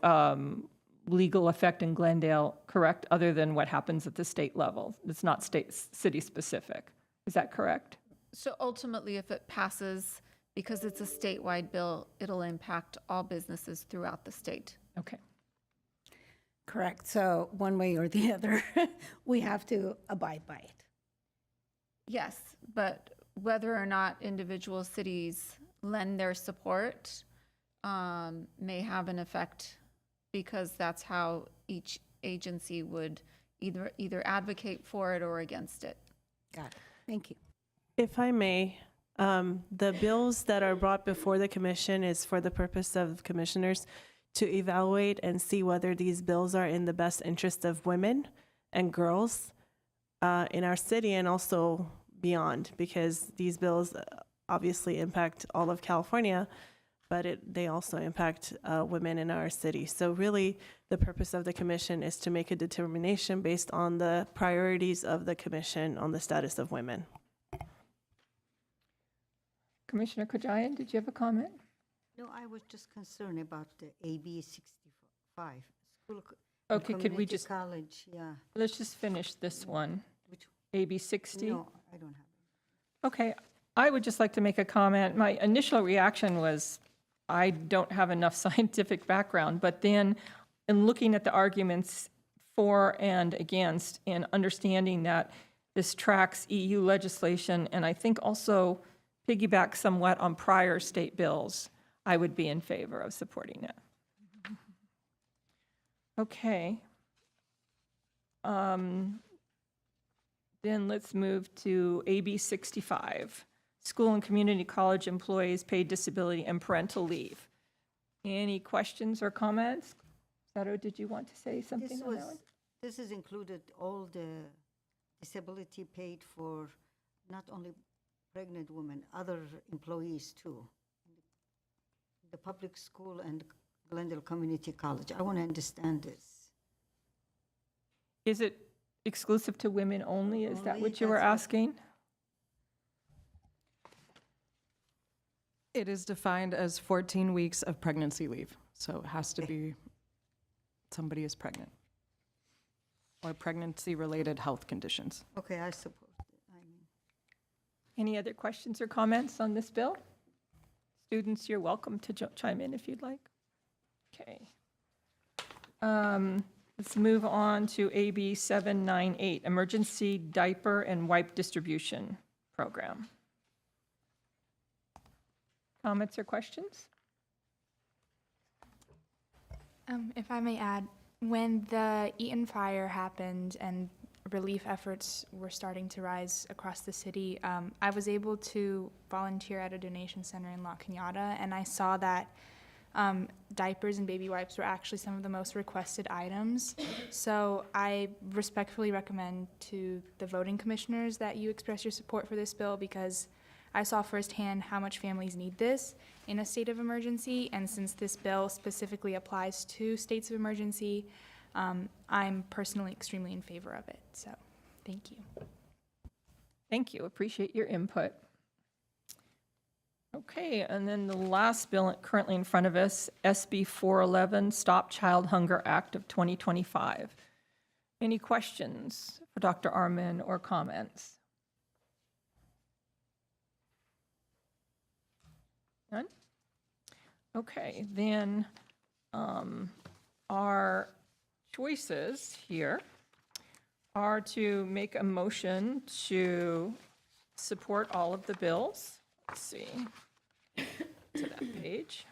legal effect in Glendale, correct, other than what happens at the state level. It's not city specific. Is that correct? So ultimately, if it passes, because it's a statewide bill, it'll impact all businesses throughout the state. Okay. Correct. So one way or the other, we have to abide by it. Yes, but whether or not individual cities lend their support may have an effect, because that's how each agency would either advocate for it or against it. Got it. Thank you. If I may, the bills that are brought before the commission is for the purpose of commissioners to evaluate and see whether these bills are in the best interest of women and girls in our city and also beyond, because these bills obviously impact all of California, but they also impact women in our city. So really, the purpose of the commission is to make a determination based on the priorities of the commission on the status of women. Commissioner Kajayan, did you have a comment? No, I was just concerned about the AB 65. School Okay, could we community just, college, yeah. let's just finish this one. Which, AB 60? no, I don't have it. Okay, I would just like to make a comment. My initial reaction was, I don't have enough scientific background, but then in looking at the arguments for and against and understanding that this tracks EU legislation and I think also piggyback somewhat on prior state bills, I would be in favor of supporting it. Okay. Then let's move to AB 65, School and Community College Employees Paid Disability and Parental Leave. Any questions or comments? Sato, did you want to say something This on that was, one? This is included all the disability paid for not only pregnant women, other employees too. The public school and Glendale Community College. I want to understand this. Is it exclusive to women only? Is that Only, what you were that's what- asking? It is defined as 14 weeks of pregnancy leave, so it has to be somebody is pregnant or pregnancy-related health conditions. Okay, I suppose. I mean, Any other questions or comments on this bill? Students, you're welcome to chime in if you'd like. Okay. Let's move on to AB 798, Emergency Diaper and Wipe Distribution Program. Comments or questions? If I may add, when the Eaton fire happened and relief efforts were starting to rise across the city, I was able to volunteer at a donation center in La Cañada, and I saw that diapers and baby wipes were actually some of the most requested items. So I respectfully recommend to the voting commissioners that you express your support for this bill, because I saw firsthand how much families need this in a state of emergency, and since this bill specifically applies to states of emergency, I'm personally extremely in favor of it. So, thank you. Thank you, appreciate your input. Okay, and then the last bill currently in front of us, SB 411, Stop Child Hunger Act of 2025. Any questions for Dr. Arman or comments? None? Okay, then our choices here are to make a motion to support all of the bills. Let's see, to that page.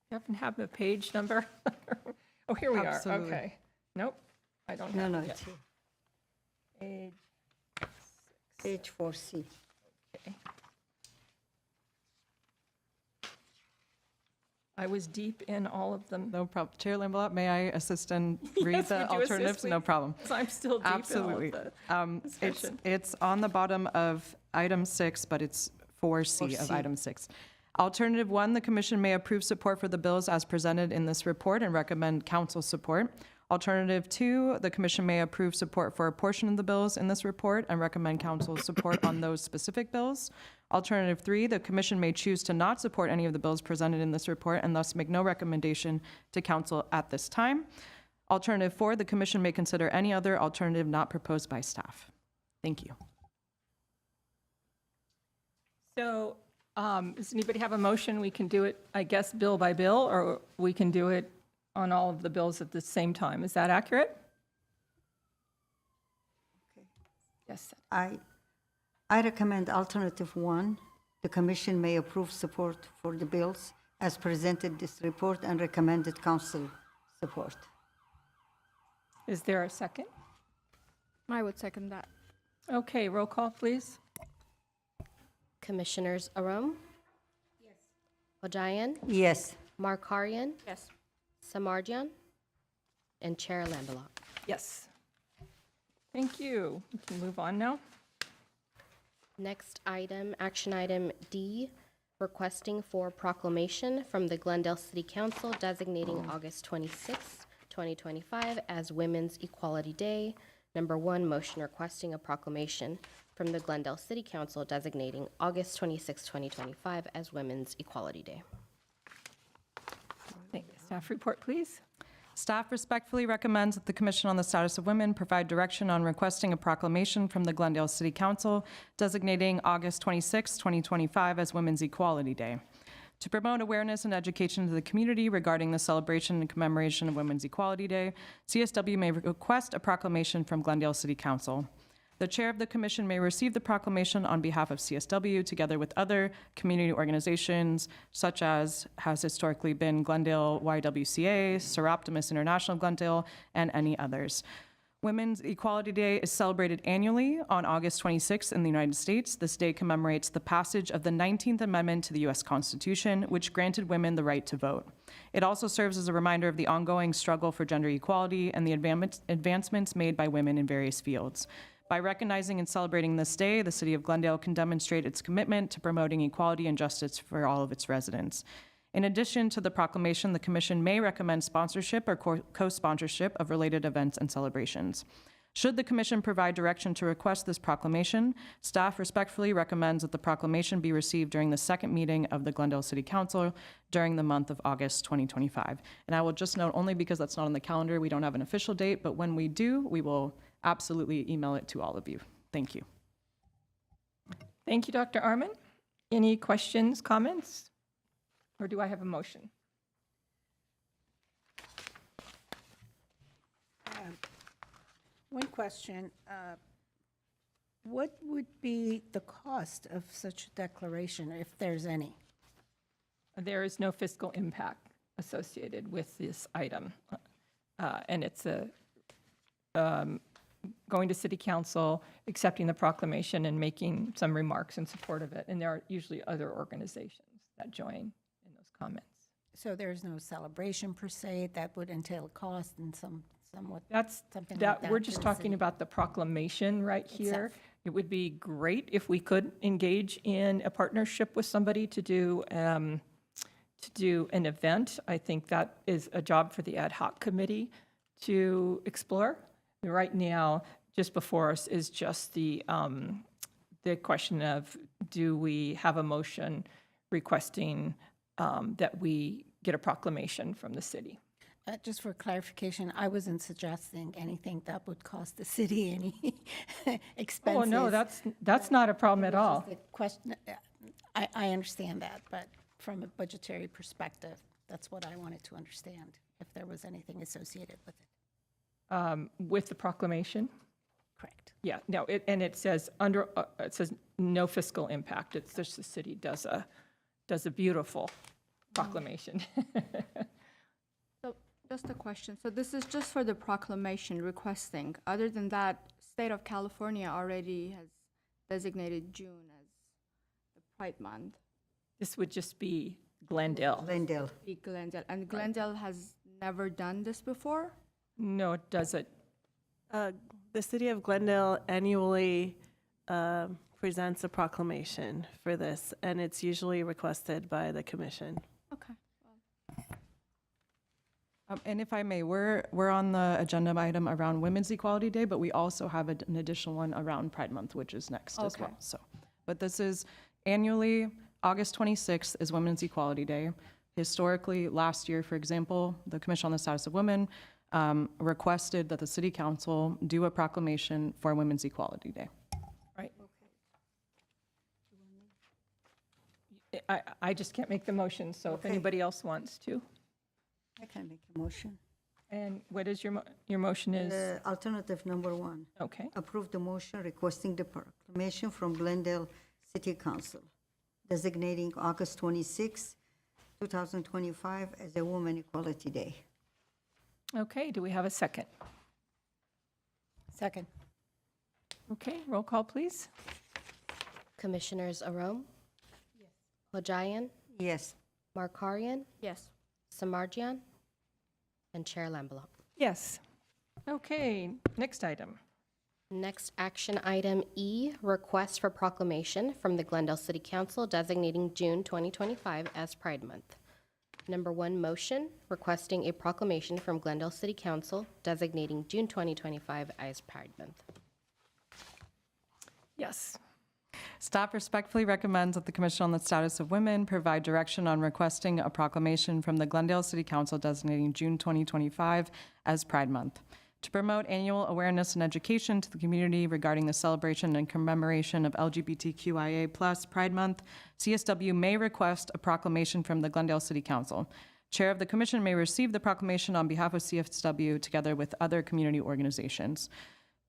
You happen to have a page number? Oh, here we are, Absolutely. okay. Nope, I don't No, have no, it it's yet. here. Page, Page 4C. okay. I was deep in all of them. No problem. Chair Lambelout, may I assist and read Yes, the would you assist, alternatives? No please? problem. So I'm still deep in all Absolutely. of the discussion. It's on the bottom of item 6, but it's 4C of 4C. item 6. Alternative 1, the commission may approve support for the bills as presented in this report and recommend council support. Alternative 2, the commission may approve support for a portion of the bills in this report and recommend council support on those specific bills. Alternative 3, the commission may choose to not support any of the bills presented in this report and thus make no recommendation to council at this time. Alternative 4, the commission may consider any other alternative not proposed by staff. Thank you. So, does anybody have a motion? We can do it, I guess, bill by bill, or we can do it on all of the bills at the same time. Is that accurate? Okay. Yes. I recommend alternative 1. The commission may approve support for the bills as presented this report and recommended council support. Is there a second? I would second that. Okay, roll call, please. Commissioners Arum? Yes. Ojayan? Yes. Markarian? Yes. Samardzian? And Chair Lambelout. Yes. Thank you. We can move on now. Next item, action item D, requesting for proclamation from the Glendale City Council designating August 26, 2025 as Women's Equality Day. Number 1, motion requesting a proclamation from the Glendale City Council designating August 26, 2025 as Women's Equality Day. Thank you. Staff report, please. Staff respectfully recommends that the Commission on the Status of Women provide direction on requesting a proclamation from the Glendale City Council designating August 26, 2025 as Women's Equality Day. To promote awareness and education to the community regarding the celebration and commemoration of Women's Equality Day, CSW may request a proclamation from Glendale City Council. The chair of the commission may receive the proclamation on behalf of CSW together with other community organizations such as has historically been Glendale YWCA, Seroptimus International Glendale, and any others. Women's Equality Day is celebrated annually on August 26th in the United States. This day commemorates the passage of the 19th Amendment to the U.S. Constitution, which granted women the right to vote. It also serves as a reminder of the ongoing struggle for gender equality and the advancements made by women in various fields. By recognizing and celebrating this day, the City of Glendale can demonstrate its commitment to promoting equality and justice for all of its residents. In addition to the proclamation, the Commission may recommend sponsorship or co-sponsorship of related events and celebrations. Should the Commission provide direction to request this proclamation, staff respectfully recommends that the proclamation be received during the second meeting of the Glendale City Council during the month of August 2025. And I will just note, only because that's not on the calendar, we don't have an official date, but when we do, we will absolutely email it to all of you. Thank you. Thank you, Dr. Arman. Any questions, comments? Or do I have a motion? One question. What would be the cost of such a declaration, if there's any? There is no fiscal impact associated with this item. And it's going to City Council, accepting the proclamation, and making some remarks in support of it. And there are usually other organizations that join in those comments. So there's no celebration per se, that would entail cost and somewhat, That's, something like that, that we're for just the talking city. about the proclamation right here. Itself. It would be great if we could engage in a partnership with somebody to do an event. I think that is a job for the ad hoc committee to explore. Right now, just before us is just the question of, do we have a motion requesting that we get a proclamation from the city? Just for clarification, I wasn't suggesting anything that would cost the city any expenses. Oh, no, that's not a problem at all. Just a question, I understand that, but from a budgetary perspective, that's what I wanted to understand, if there was anything associated with it. With the proclamation? Correct. Yeah, no, it says it says no fiscal impact. It's just the city does a beautiful proclamation. So just a question. So this is just for the proclamation requesting. Other than that, state of California already has designated June as the Pride Month. This would just be Glendale. Glendale. Be Glendale. And Glendale has never done this before? No, it doesn't. The City of Glendale annually presents a proclamation for this, and it's usually requested by the commission. Okay. And if I may, we're on the agenda item around Women's Equality Day, but we also have an additional one around Pride Month, which is next as Okay. well. So, but this is annually, August 26th is Women's Equality Day. Historically, last year, for example, the Commission on the Status of Women requested that the City Council do a proclamation for Women's Equality Day. Right. I just can't make the motion, so if Okay. anybody else wants to. I can make a motion. And what is your motion is? Alternative number 1. Okay. Approve the motion requesting the proclamation from Glendale City Council designating August 26, 2025 as a Women Equality Day. Okay, do we have a second? Second. Okay, roll call, please. Commissioners Arome? Yes. Hojayan? Yes. Markarian? Yes. Samardzian? And Chair Lambalot. Yes. Okay, next item. Next action item E, request for proclamation from the Glendale City Council designating June 2025 as Pride Month. Number 1, motion requesting a proclamation from Glendale City Council designating June 2025 as Pride Month. Yes. Staff respectfully recommends that the Commission on the Status of Women provide direction on requesting a proclamation from the Glendale City Council designating June 2025 as Pride Month. To promote annual awareness and education to the community regarding the celebration and commemoration of LGBTQIA+ Pride Month, CSW may request a proclamation from the Glendale City Council. Chair of the Commission may receive the proclamation on behalf of CSW together with other community organizations.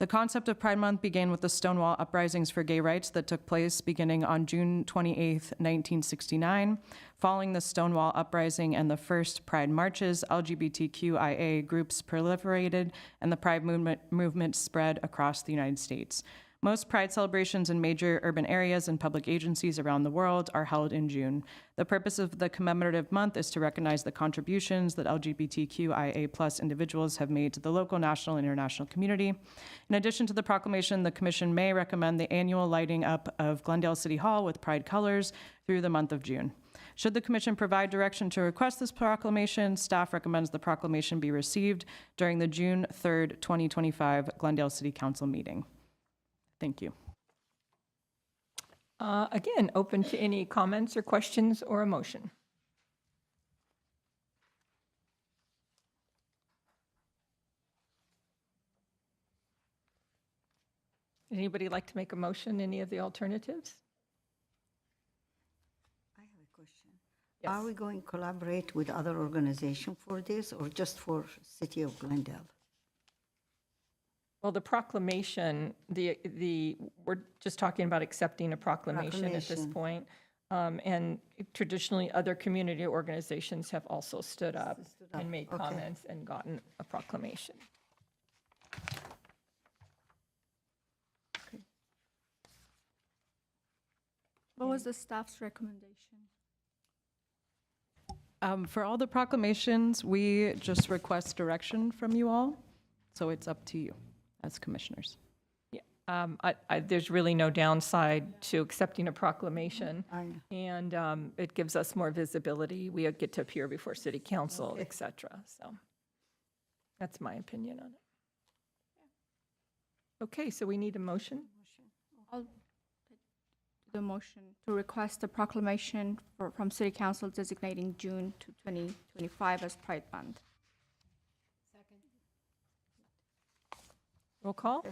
The concept of Pride Month began with the Stonewall uprisings for gay rights that took place beginning on June 28, 1969. Following the Stonewall uprising and the first Pride marches, LGBTQIA groups proliferated and the Pride movement spread across the United States. Most Pride celebrations in major urban areas and public agencies around the world are held in June. The purpose of the commemorative month is to recognize the contributions that LGBTQIA+ individuals have made to the local, national, and international community. In addition to the proclamation, the Commission may recommend the annual lighting up of Glendale City Hall with Pride colors through the month of June. Should the Commission provide direction to request this proclamation, staff recommends the proclamation be received during the June 3rd, 2025 Glendale City Council meeting. Thank you. Again, open to any comments or questions or a motion. Anybody like to make a motion, any of the alternatives? I have a question. Yes. Are we going to collaborate with other organizations for this, or just for City of Glendale? Well, the proclamation, we're just talking about accepting a proclamation at this Proclamation. point. And traditionally, other community organizations have also stood up and made okay. comments and gotten a proclamation. What was the staff's recommendation? For all the proclamations, we just request direction from you all, so it's up to you as commissioners. There's really no downside to accepting a proclamation, I know. and it gives us more visibility. We get to appear before city council, et cetera. So that's my opinion on it. Okay, so we need a motion. I'll take the motion to request a proclamation from City Council designating June 2025 as Pride Month. Roll call?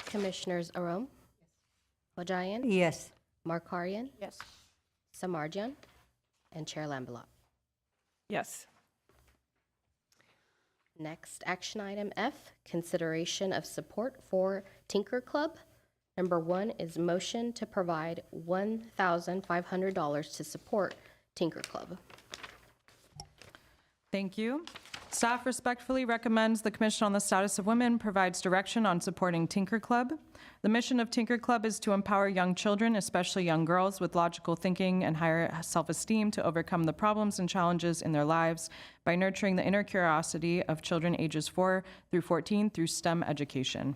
Commissioners Arom, Hojayan, Yes. Markarian, Yes. Samardzian, and Chair Lambalot. Yes. Next, action item F, consideration of support for Tinker Club. Number 1 is motion to provide $1,500 to support Tinker Club. Thank you. Staff respectfully recommends the Commission on the Status of Women provides direction on supporting Tinker Club. The mission of Tinker Club is to empower young children, especially young girls, with logical thinking and higher self-esteem to overcome the problems and challenges in their lives by nurturing the inner curiosity of children ages 4 through 14 through STEM education.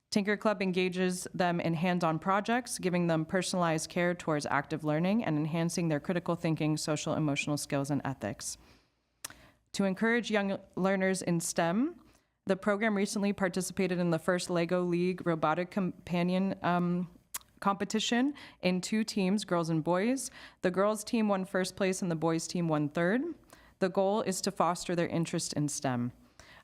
Tinker Club engages them in hands-on projects, giving them personalized care towards active learning and enhancing their critical thinking, social, emotional skills, and ethics. To encourage young learners in STEM, the program recently participated in the first LEGO League Robotic Companion competition in 2 teams, girls and boys. The girls' team won first place and the boys' team won third. The goal is to foster their interest in STEM.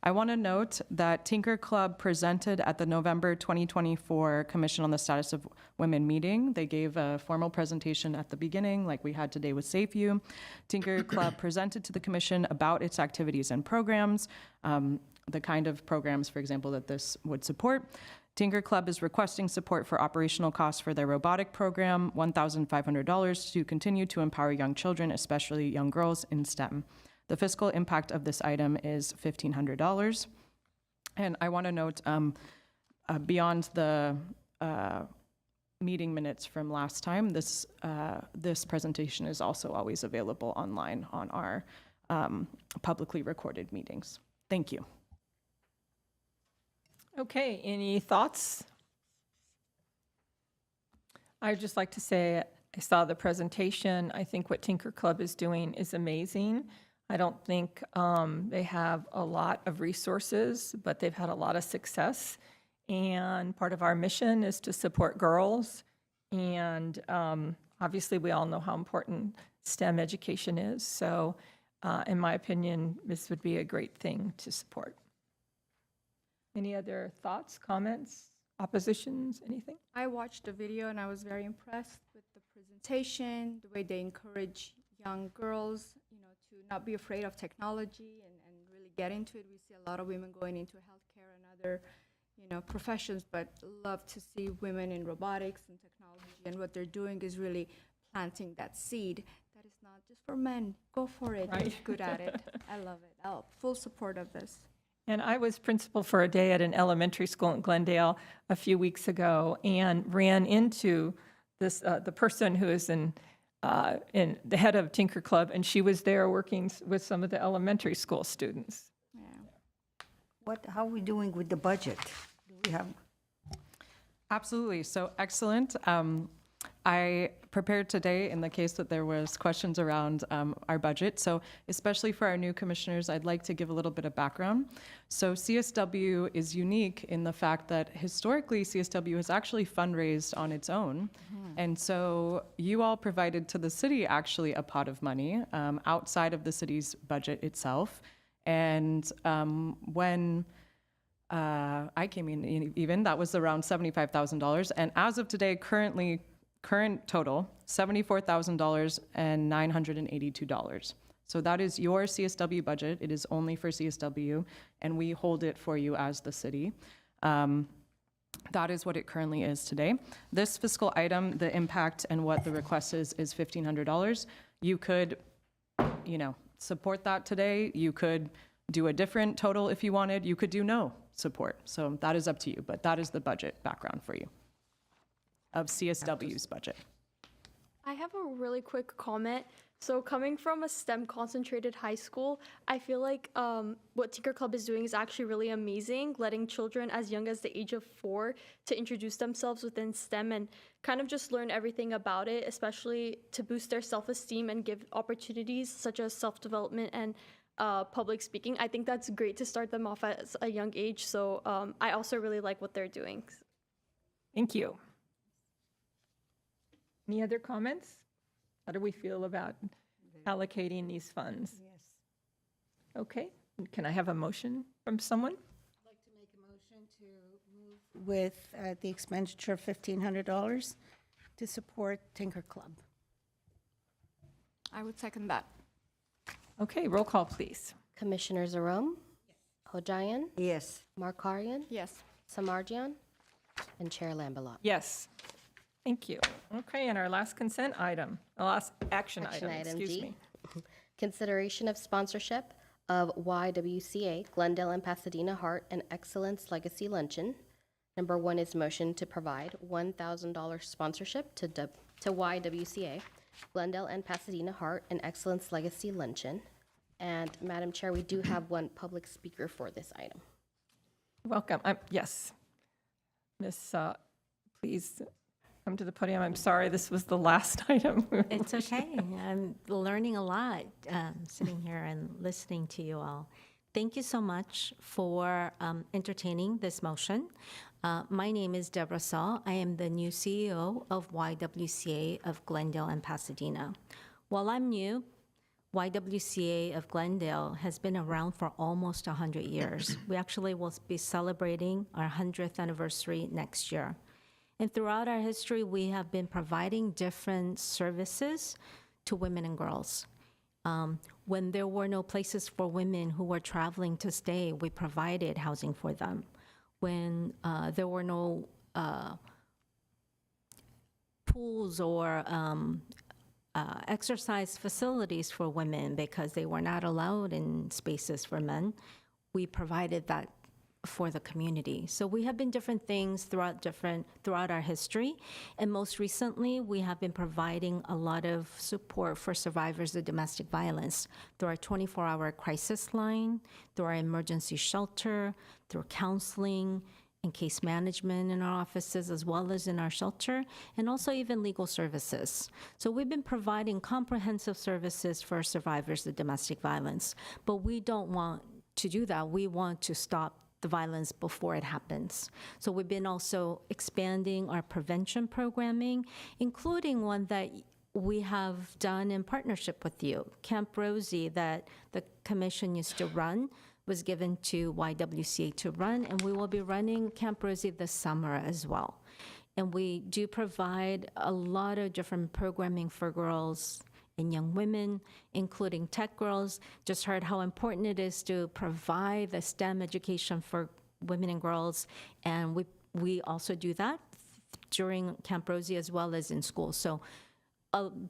I want to note that Tinker Club presented at the November 2024 Commission on the Status of Women meeting. They gave a formal presentation at the beginning, like we had today with SafeU. Tinker Club presented to the Commission about its activities and programs, the kind of programs, for example, that this would support. Tinker Club is requesting support for operational costs for their robotic program, $1,500 to continue to empower young children, especially young girls, in STEM. The fiscal impact of this item is $1,500. And I want to note, beyond the meeting minutes from last time, this presentation is also always available online on our publicly recorded meetings. Thank you. Okay, any thoughts? I'd just like to say I saw the presentation. I think what Tinker Club is doing is amazing. I don't think they have a lot of resources, but they've had a lot of success. And part of our mission is to support girls. And obviously, we all know how important STEM education is. So in my opinion, this would be a great thing to support. Any other thoughts, comments, oppositions, anything? I watched the video and I was very impressed with the presentation, the way they encourage young girls, to not be afraid of technology and really get into it. We see a lot of women going into healthcare and other professions, but love to see women in robotics and technology. And what they're doing is really planting that seed that is not just for men. Go for it. Right. You're good at it. I love it. Full support of this. And I was principal for a day at an elementary school in Glendale a few weeks ago and ran into this the person who is in the head of Tinker Club, and she was there working with some of the elementary school students. How are we doing with the budget? Do we have? Absolutely. So excellent. I prepared today in the case that there was questions around our budget. So especially for our new commissioners, I'd like to give a little bit of background. So CSW is unique in the fact that historically CSW has actually fundraised on its own. And so you all provided to the city actually a pot of money outside of the city's budget itself. And when I came in, even that was around $75,000. And as of today, current total, $74,982. So that is your CSW budget. It is only for CSW, and we hold it for you as the city. That is what it currently is today. This fiscal item, the impact and what the request is $1,500. You could, support that today. You could do a different total if you wanted. You could do no support. So that is up to you, but that is the budget background for you of CSW's budget. I have a really quick comment. So coming from a STEM concentrated high school, I feel like what Tinker Club is doing is actually really amazing, letting children as young as the age of 4 to introduce themselves within STEM and kind of just learn everything about it, especially to boost their self-esteem and give opportunities such as self-development and public speaking. I think that's great to start them off at a young age. So I also really like what they're doing. Thank you. Any other comments? How do we feel about allocating these funds? Yes. Okay, can I have a motion from someone? I'd like to make a motion to move with the expenditure of $1,500 to support Tinker Club. I would second that. Okay, roll call, please. Commissioner Jerome? Hojayan? Yes. Markarian? Yes. Samardzian? And Chair Lambalot. Yes. Thank you. Okay, and our last consent item, the last action Action item, item excuse G. me. Consideration of sponsorship of YWCA Glendale and Pasadena Heart and Excellence Legacy Luncheon. Number 1 is motion to provide $1,000 sponsorship to YWCA Glendale and Pasadena Heart and Excellence Legacy Luncheon. And Madam Chair, we do have one public speaker for this item. Welcome. Yes. Miss, please come to the podium. I'm sorry, this was the last item. It's okay. I'm learning a lot sitting here and listening to you all. Thank you so much for entertaining this motion. My name is Deborah Saul. I am the new CEO of YWCA of Glendale and Pasadena. While I'm new, YWCA of Glendale has been around for almost 100 years. We actually will be celebrating our 100th anniversary next year. And throughout our history, we have been providing different services to women and girls. When there were no places for women who were traveling to stay, we provided housing for them. When there were no pools or exercise facilities for women because they were not allowed in spaces for men, we provided that for the community. So we have been different things throughout our history, and most recently we have been providing a lot of support for survivors of domestic violence through our 24-hour crisis line, through our emergency shelter, through counseling and case management in our offices as well as in our shelter, and also even legal services. So we've been providing comprehensive services for survivors of domestic violence, but we don't want to do that. We want to stop the violence before it happens. So we've been also expanding our prevention programming, including one that we have done in partnership with you. Camp Rosie, that the commission used to run, was given to YWCA to run, and we will be running Camp Rosie this summer as well. And we do provide a lot of different programming for girls and young women, including tech girls. Just heard how important it is to provide the STEM education for women and girls, and we also do that during Camp Rosie as well as in school. So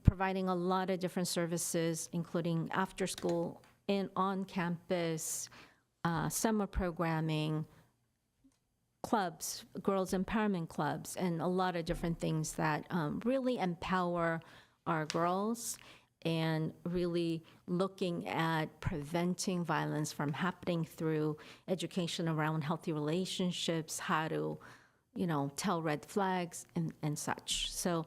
providing a lot of different services, including after school and on campus, summer programming, clubs, girls empowerment clubs, and a lot of different things that really empower our girls and really looking at preventing violence from happening through education around healthy relationships, how to, tell red flags and such. So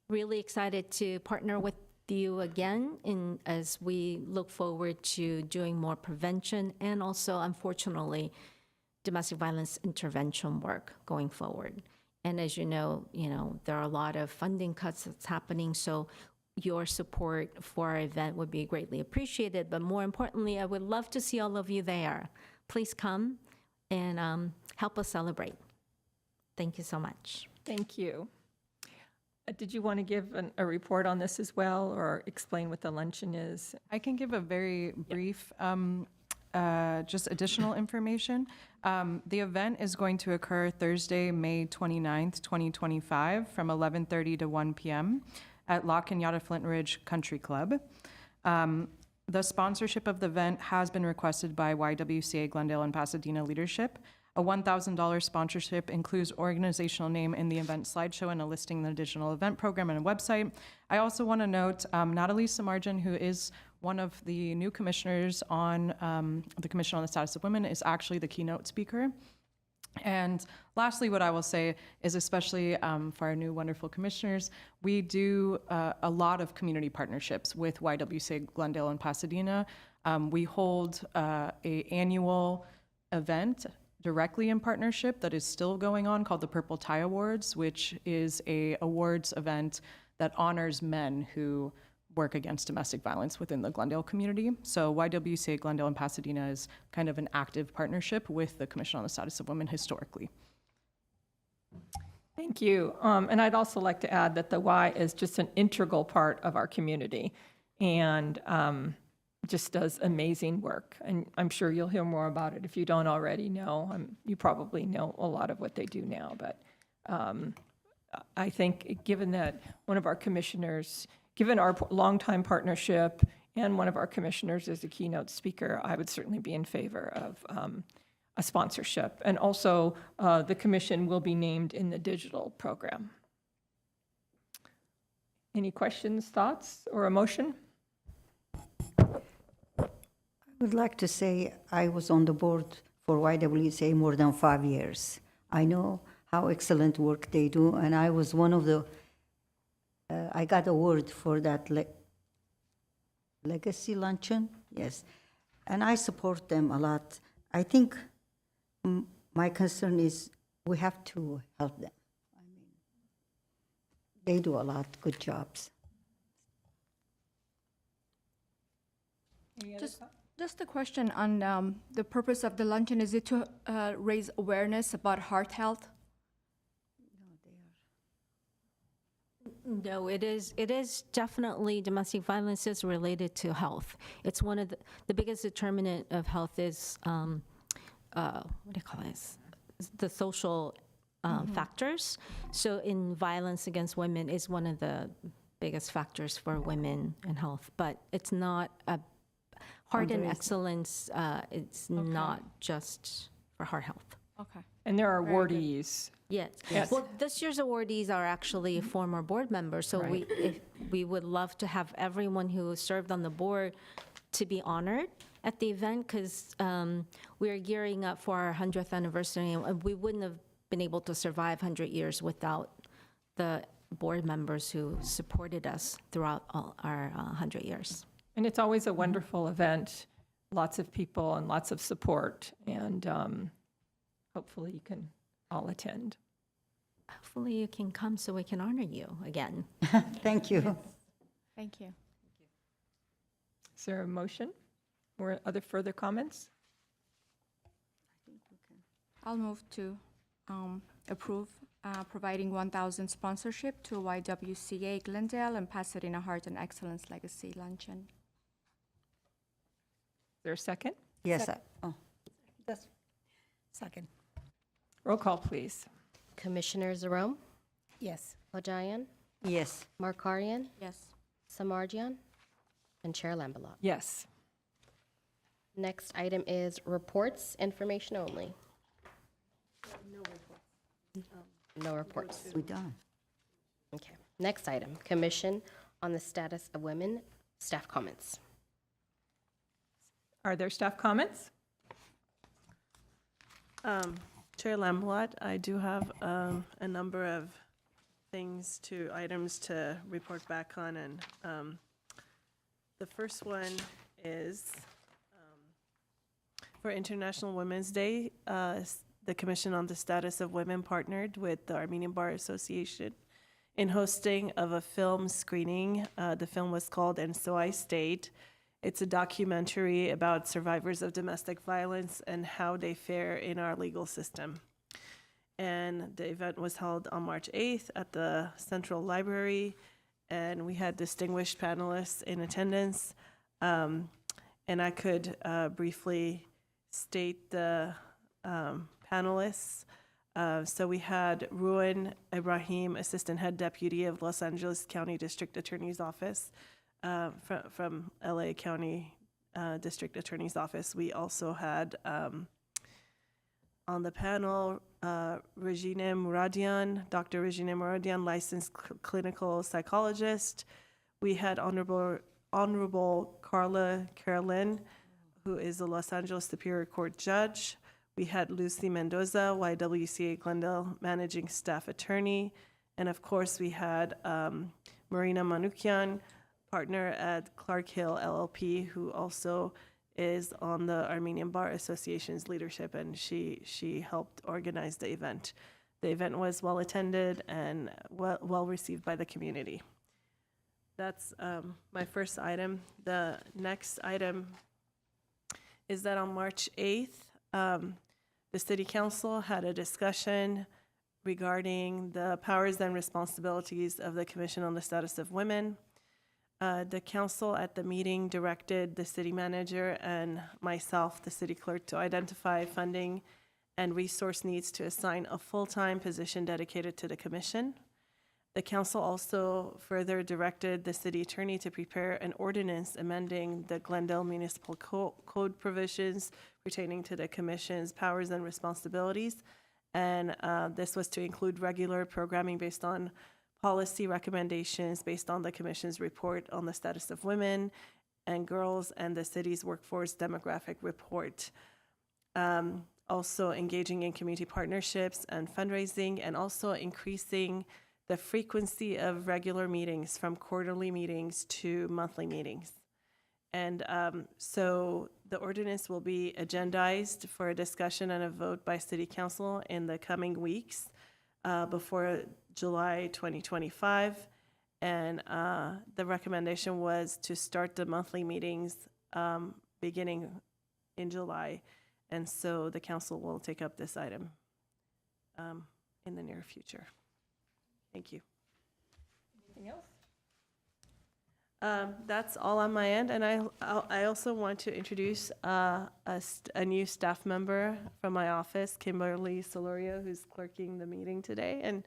really excited to partner with you again as we look forward to doing more prevention and also, unfortunately, domestic violence intervention work going forward. And as you know, there are a lot of funding cuts that's happening, so your support for our event would be greatly appreciated. But more importantly, I would love to see all of you there. Please come and help us celebrate. Thank you so much. Thank you. Did you want to give a report on this as well, or explain what the luncheon is? I can give a very brief, just additional information. The event is going to occur Thursday, May 29th, 2025, from 11:30 to 1 p.m. at La Cañada Flint Ridge Country Club. The sponsorship of the event has been requested by YWCA Glendale and Pasadena leadership. A $1,000 sponsorship includes organizational name in the event slideshow and a listing in the digital event program and a website. I also want to note Natalie Samarjan, who is one of the new commissioners on the Commission on the Status of Women, is actually the keynote speaker. And lastly, what I will say is, especially for our new wonderful commissioners, we do a lot of community partnerships with YWCA Glendale and Pasadena. We hold an annual event directly in partnership that is still going on called the Purple Tie Awards, which is a awards event that honors men who work against domestic violence within the Glendale community. So YWCA Glendale and Pasadena is kind of an active partnership with the Commission on the Status of Women historically. Thank you. And I'd also like to add that the Y is just an integral part of our community and just does amazing work. And I'm sure you'll hear more about it if you don't already know. You probably know a lot of what they do now, but I think given that one of our commissioners, given our longtime partnership and one of our commissioners is a keynote speaker, I would certainly be in favor of a sponsorship. And also, the commission will be named in the digital program. Any questions, thoughts, or a motion? I would like to say I was on the board for YWCA more than 5 years. I know how excellent work they do, and I was one of the, I got award for that legacy luncheon, yes. And I support them a lot. I think my concern is we have to help them. I mean, they do a lot good jobs. Just a question on the purpose of the luncheon. Is it to raise awareness about heart health? No, it is definitely domestic violence is related to health. It's one of the biggest determinant of health is, what do you call it? The social factors. So in violence against women is one of the biggest factors for women in health, but it's not a heart and excellence. It's not just for heart health. Okay. And there are awardees. Yes. Yes. Well, this year's awardees are actually former board members, so we would love to have everyone who served on the board to be honored at the event, because we're gearing up for our 100th anniversary, and we wouldn't have been able to survive 100 years without the board members who supported us throughout all our 100 years. And it's always a wonderful event, lots of people and lots of support, and hopefully you can all attend. Hopefully you can come so we can honor you again. Thank you. Thank you. Is there a motion or other further comments? I'll move to approve providing 1,000 sponsorship to YWCA Glendale and Pasadena Heart and Excellence Legacy Luncheon. Is there a second? Yes. Oh, that's second. Roll call, please. Commissioner Jerome, Yes. Ojayan, Yes. Markarian, Yes. Samardzian, and Chair Lambalot. Yes. Next item is reports, information only. No reports. We done. Okay. Next item, commission on the status of women, staff comments. Are there staff comments? Chair Lamblot, I do have a number of items to report back on, and the first one is for International Women's Day, the Commission on the Status of Women partnered with the Armenian Bar Association in hosting of a film screening. The film was called And So I Stayed. It's a documentary about survivors of domestic violence and how they fare in our legal system. And the event was held on March 8th at the Central Library, and we had distinguished panelists in attendance. And I could briefly state the panelists. So we had Ruan Ibrahim, Assistant Head Deputy of Los Angeles County District Attorney's Office, from LA County District Attorney's Office. We also had on the panel Regina Muradian, Dr. Regina Muradian, licensed clinical psychologist. We had Honorable Carla Carolyn, who is a Los Angeles Superior Court judge. We had Lucy Mendoza, YWCA Glendale Managing Staff Attorney. And of course, we had Marina Manukian, partner at Clark Hill LLP, who also is on the Armenian Bar Association's leadership, and she helped organize the event. The event was well attended and well received by the community. That's my first item. The next item is that on March 8th, the City Council had a discussion regarding the powers and responsibilities of the Commission on the Status of Women. The council at the meeting directed the city manager and myself, the city clerk, to identify funding and resource needs to assign a full-time position dedicated to the commission. The council also further directed the city attorney to prepare an ordinance amending the Glendale Municipal Code provisions pertaining to the commission's powers and responsibilities. And this was to include regular programming based on policy recommendations based on the Commission's report on the status of women and girls and the city's workforce demographic report. Also engaging in community partnerships and fundraising, and also increasing the frequency of regular meetings from quarterly meetings to monthly meetings. And so the ordinance will be agendized for a discussion and a vote by City Council in the coming weeks before July 2025, and the recommendation was to start the monthly meetings beginning in July, and so the council will take up this item in the near future. Thank you. Anything else? That's all on my end, and I also want to introduce a new staff member from my office, Kimberly Solorio, who's clerking the meeting today, and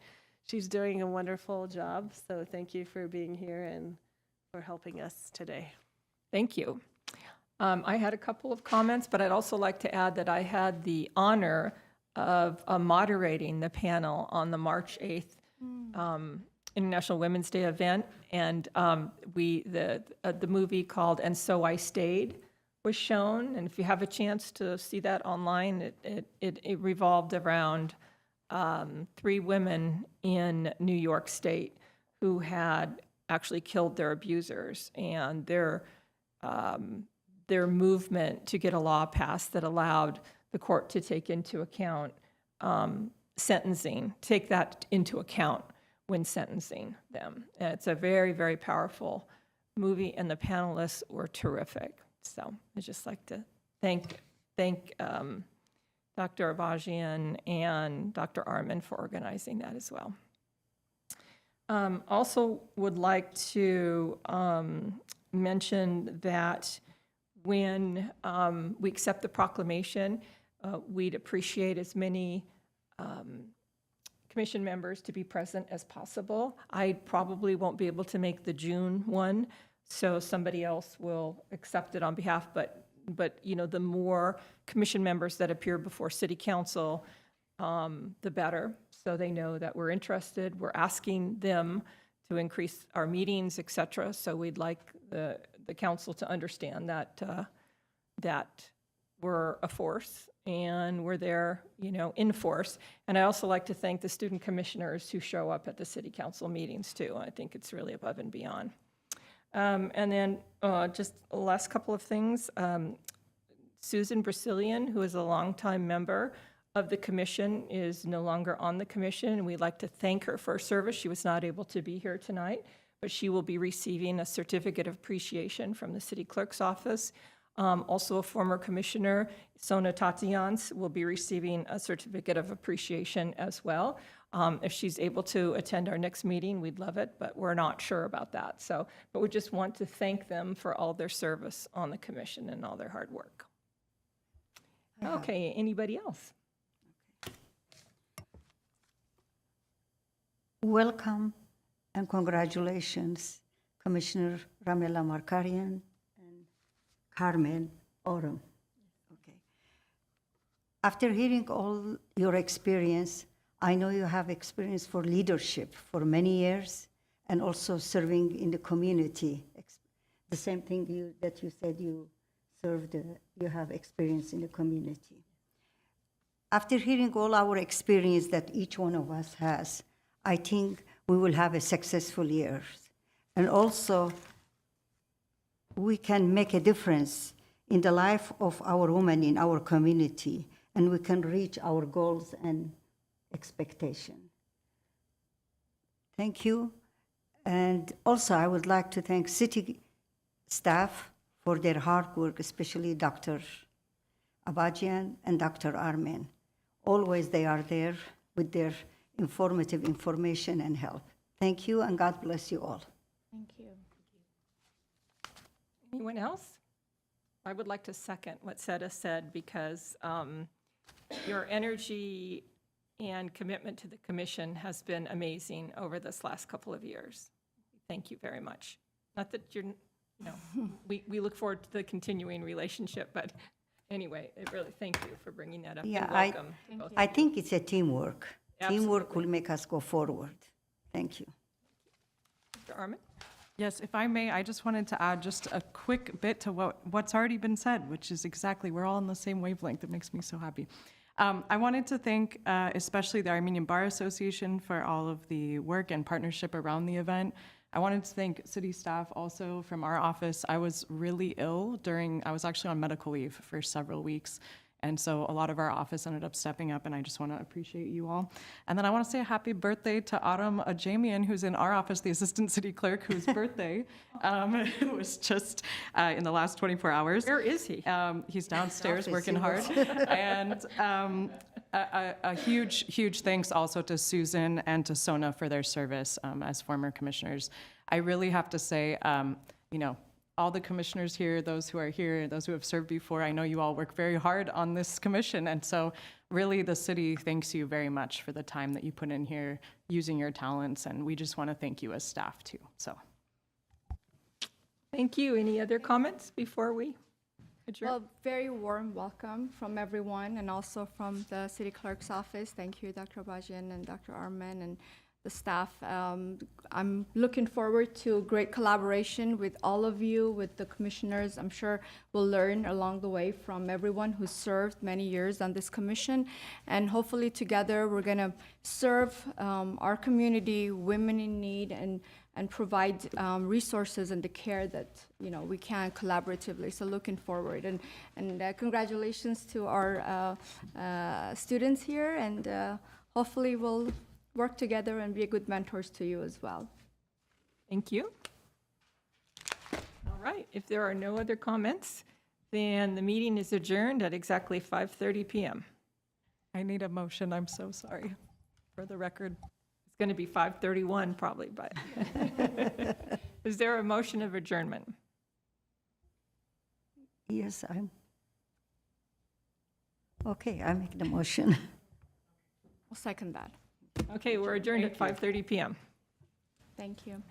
she's doing a wonderful job, so thank you for being here and for helping us today. Thank you. I had a couple of comments, but I'd also like to add that I had the honor of moderating the panel on the March 8th International Women's Day event, and the movie called And So I Stayed was shown, and if you have a chance to see that online, it revolved around 3 women in New York State who had actually killed their abusers, and their movement to get a law passed that allowed the court to take into account sentencing, take that into account when sentencing them. And it's a very, very powerful movie, and the panelists were terrific. So I'd just like to thank Dr. Avajian and Dr. Arman for organizing that as well. Also would like to mention that when we accept the proclamation, we'd appreciate as many commission members to be present as possible. I probably won't be able to make the June one, so somebody else will accept it on behalf, but you know, the more commission members that appear before city council, the better, so they know that we're interested. We're asking them to increase our meetings, et cetera, so we'd like the council to understand that, that we're a force and we're there, you know, in force. And I also like to thank the student commissioners who show up at the city council meetings too. I think it's really above and beyond. And then just the last couple of things. Susan Brazilian, who is a longtime member of the commission, is no longer on the commission, and we'd like to thank her for her service. She was not able to be here tonight, but she will be receiving a certificate of appreciation from the city clerk's office. Also, a former commissioner, Sona Tatians, will be receiving a certificate of appreciation as well. If she's able to attend our next meeting, we'd love it, but we're not sure about that. So, but we just want to thank them for all their service on the commission and all their hard work. Okay, anybody else? Welcome and congratulations, Commissioner Ramela Markarian and Carmen Oram. Okay. After hearing all your experience, I know you have experience for leadership for many years and also serving in the community. The same thing that you said you served, you have experience in the community. After hearing all our experience that each one of us has, I think we will have a successful year. And also, we can make a difference in the life of our women in our community, and we can reach our goals and expectations. Thank you. And also, I would like to thank city staff for their hard work, especially Dr. Abajian and Dr. Armen. Always they are there with their informative information and help. Thank you, and God bless you all. Thank you. Anyone else? I would like to second what Seta said, because your energy and commitment to the commission has been amazing over this last couple of years. Thank you very much. Not that you're, we look forward to the continuing relationship, but anyway, really thank you for bringing that up. Yeah, And welcome. to both I of you. think it's a teamwork. Teamwork Absolutely. will make us go forward. Thank you. Mr. Armin? Yes, if I may, I just wanted to add just a quick bit to what's already been said, which is exactly, we're all on the same wavelength. It makes me so happy. I wanted to thank especially the Armenian Bar Association for all of the work and partnership around the event. I wanted to thank city staff also from our office. I was really ill I was actually on medical leave for several weeks. And so a lot of our office ended up stepping up, and I just want to appreciate you all. And then I want to say a happy birthday to Autumn Ajamian, who's in our office, the assistant city clerk, whose birthday was just in the last 24 hours. Where is he? He's downstairs office, working he hard. And a huge thanks also to Susan and to Sona for their service as former commissioners. I really have to say, all the commissioners here, those who are here, those who have served before, I know you all work very hard on this commission. And so really the city thanks you very much for the time that you put in here, using your talents. And we just want to thank you as staff too. So. Thank you. Any other comments before we adjourn? Well, very warm welcome from everyone, and also from the city clerk's office. Thank you, Dr. Bajian and Dr. Armen and the staff. I'm looking forward to great collaboration with all of you, with the commissioners. I'm sure we'll learn along the way from everyone who served many years on this commission. And hopefully together we're going to serve our community, women in need, and provide resources and the care that we can collaboratively. So looking forward, and congratulations to our students here, and hopefully we'll work together and be good mentors to you as well. Thank you. All right, if there are no other comments, then the meeting is adjourned at exactly 5:30 p.m. I need a motion. I'm so sorry for the record. It's going to be 5:31 probably, but is there a motion of adjournment? Yes, okay, I make the motion. I'll second that. Okay, we're adjourned at 5:30 PM. Thank you.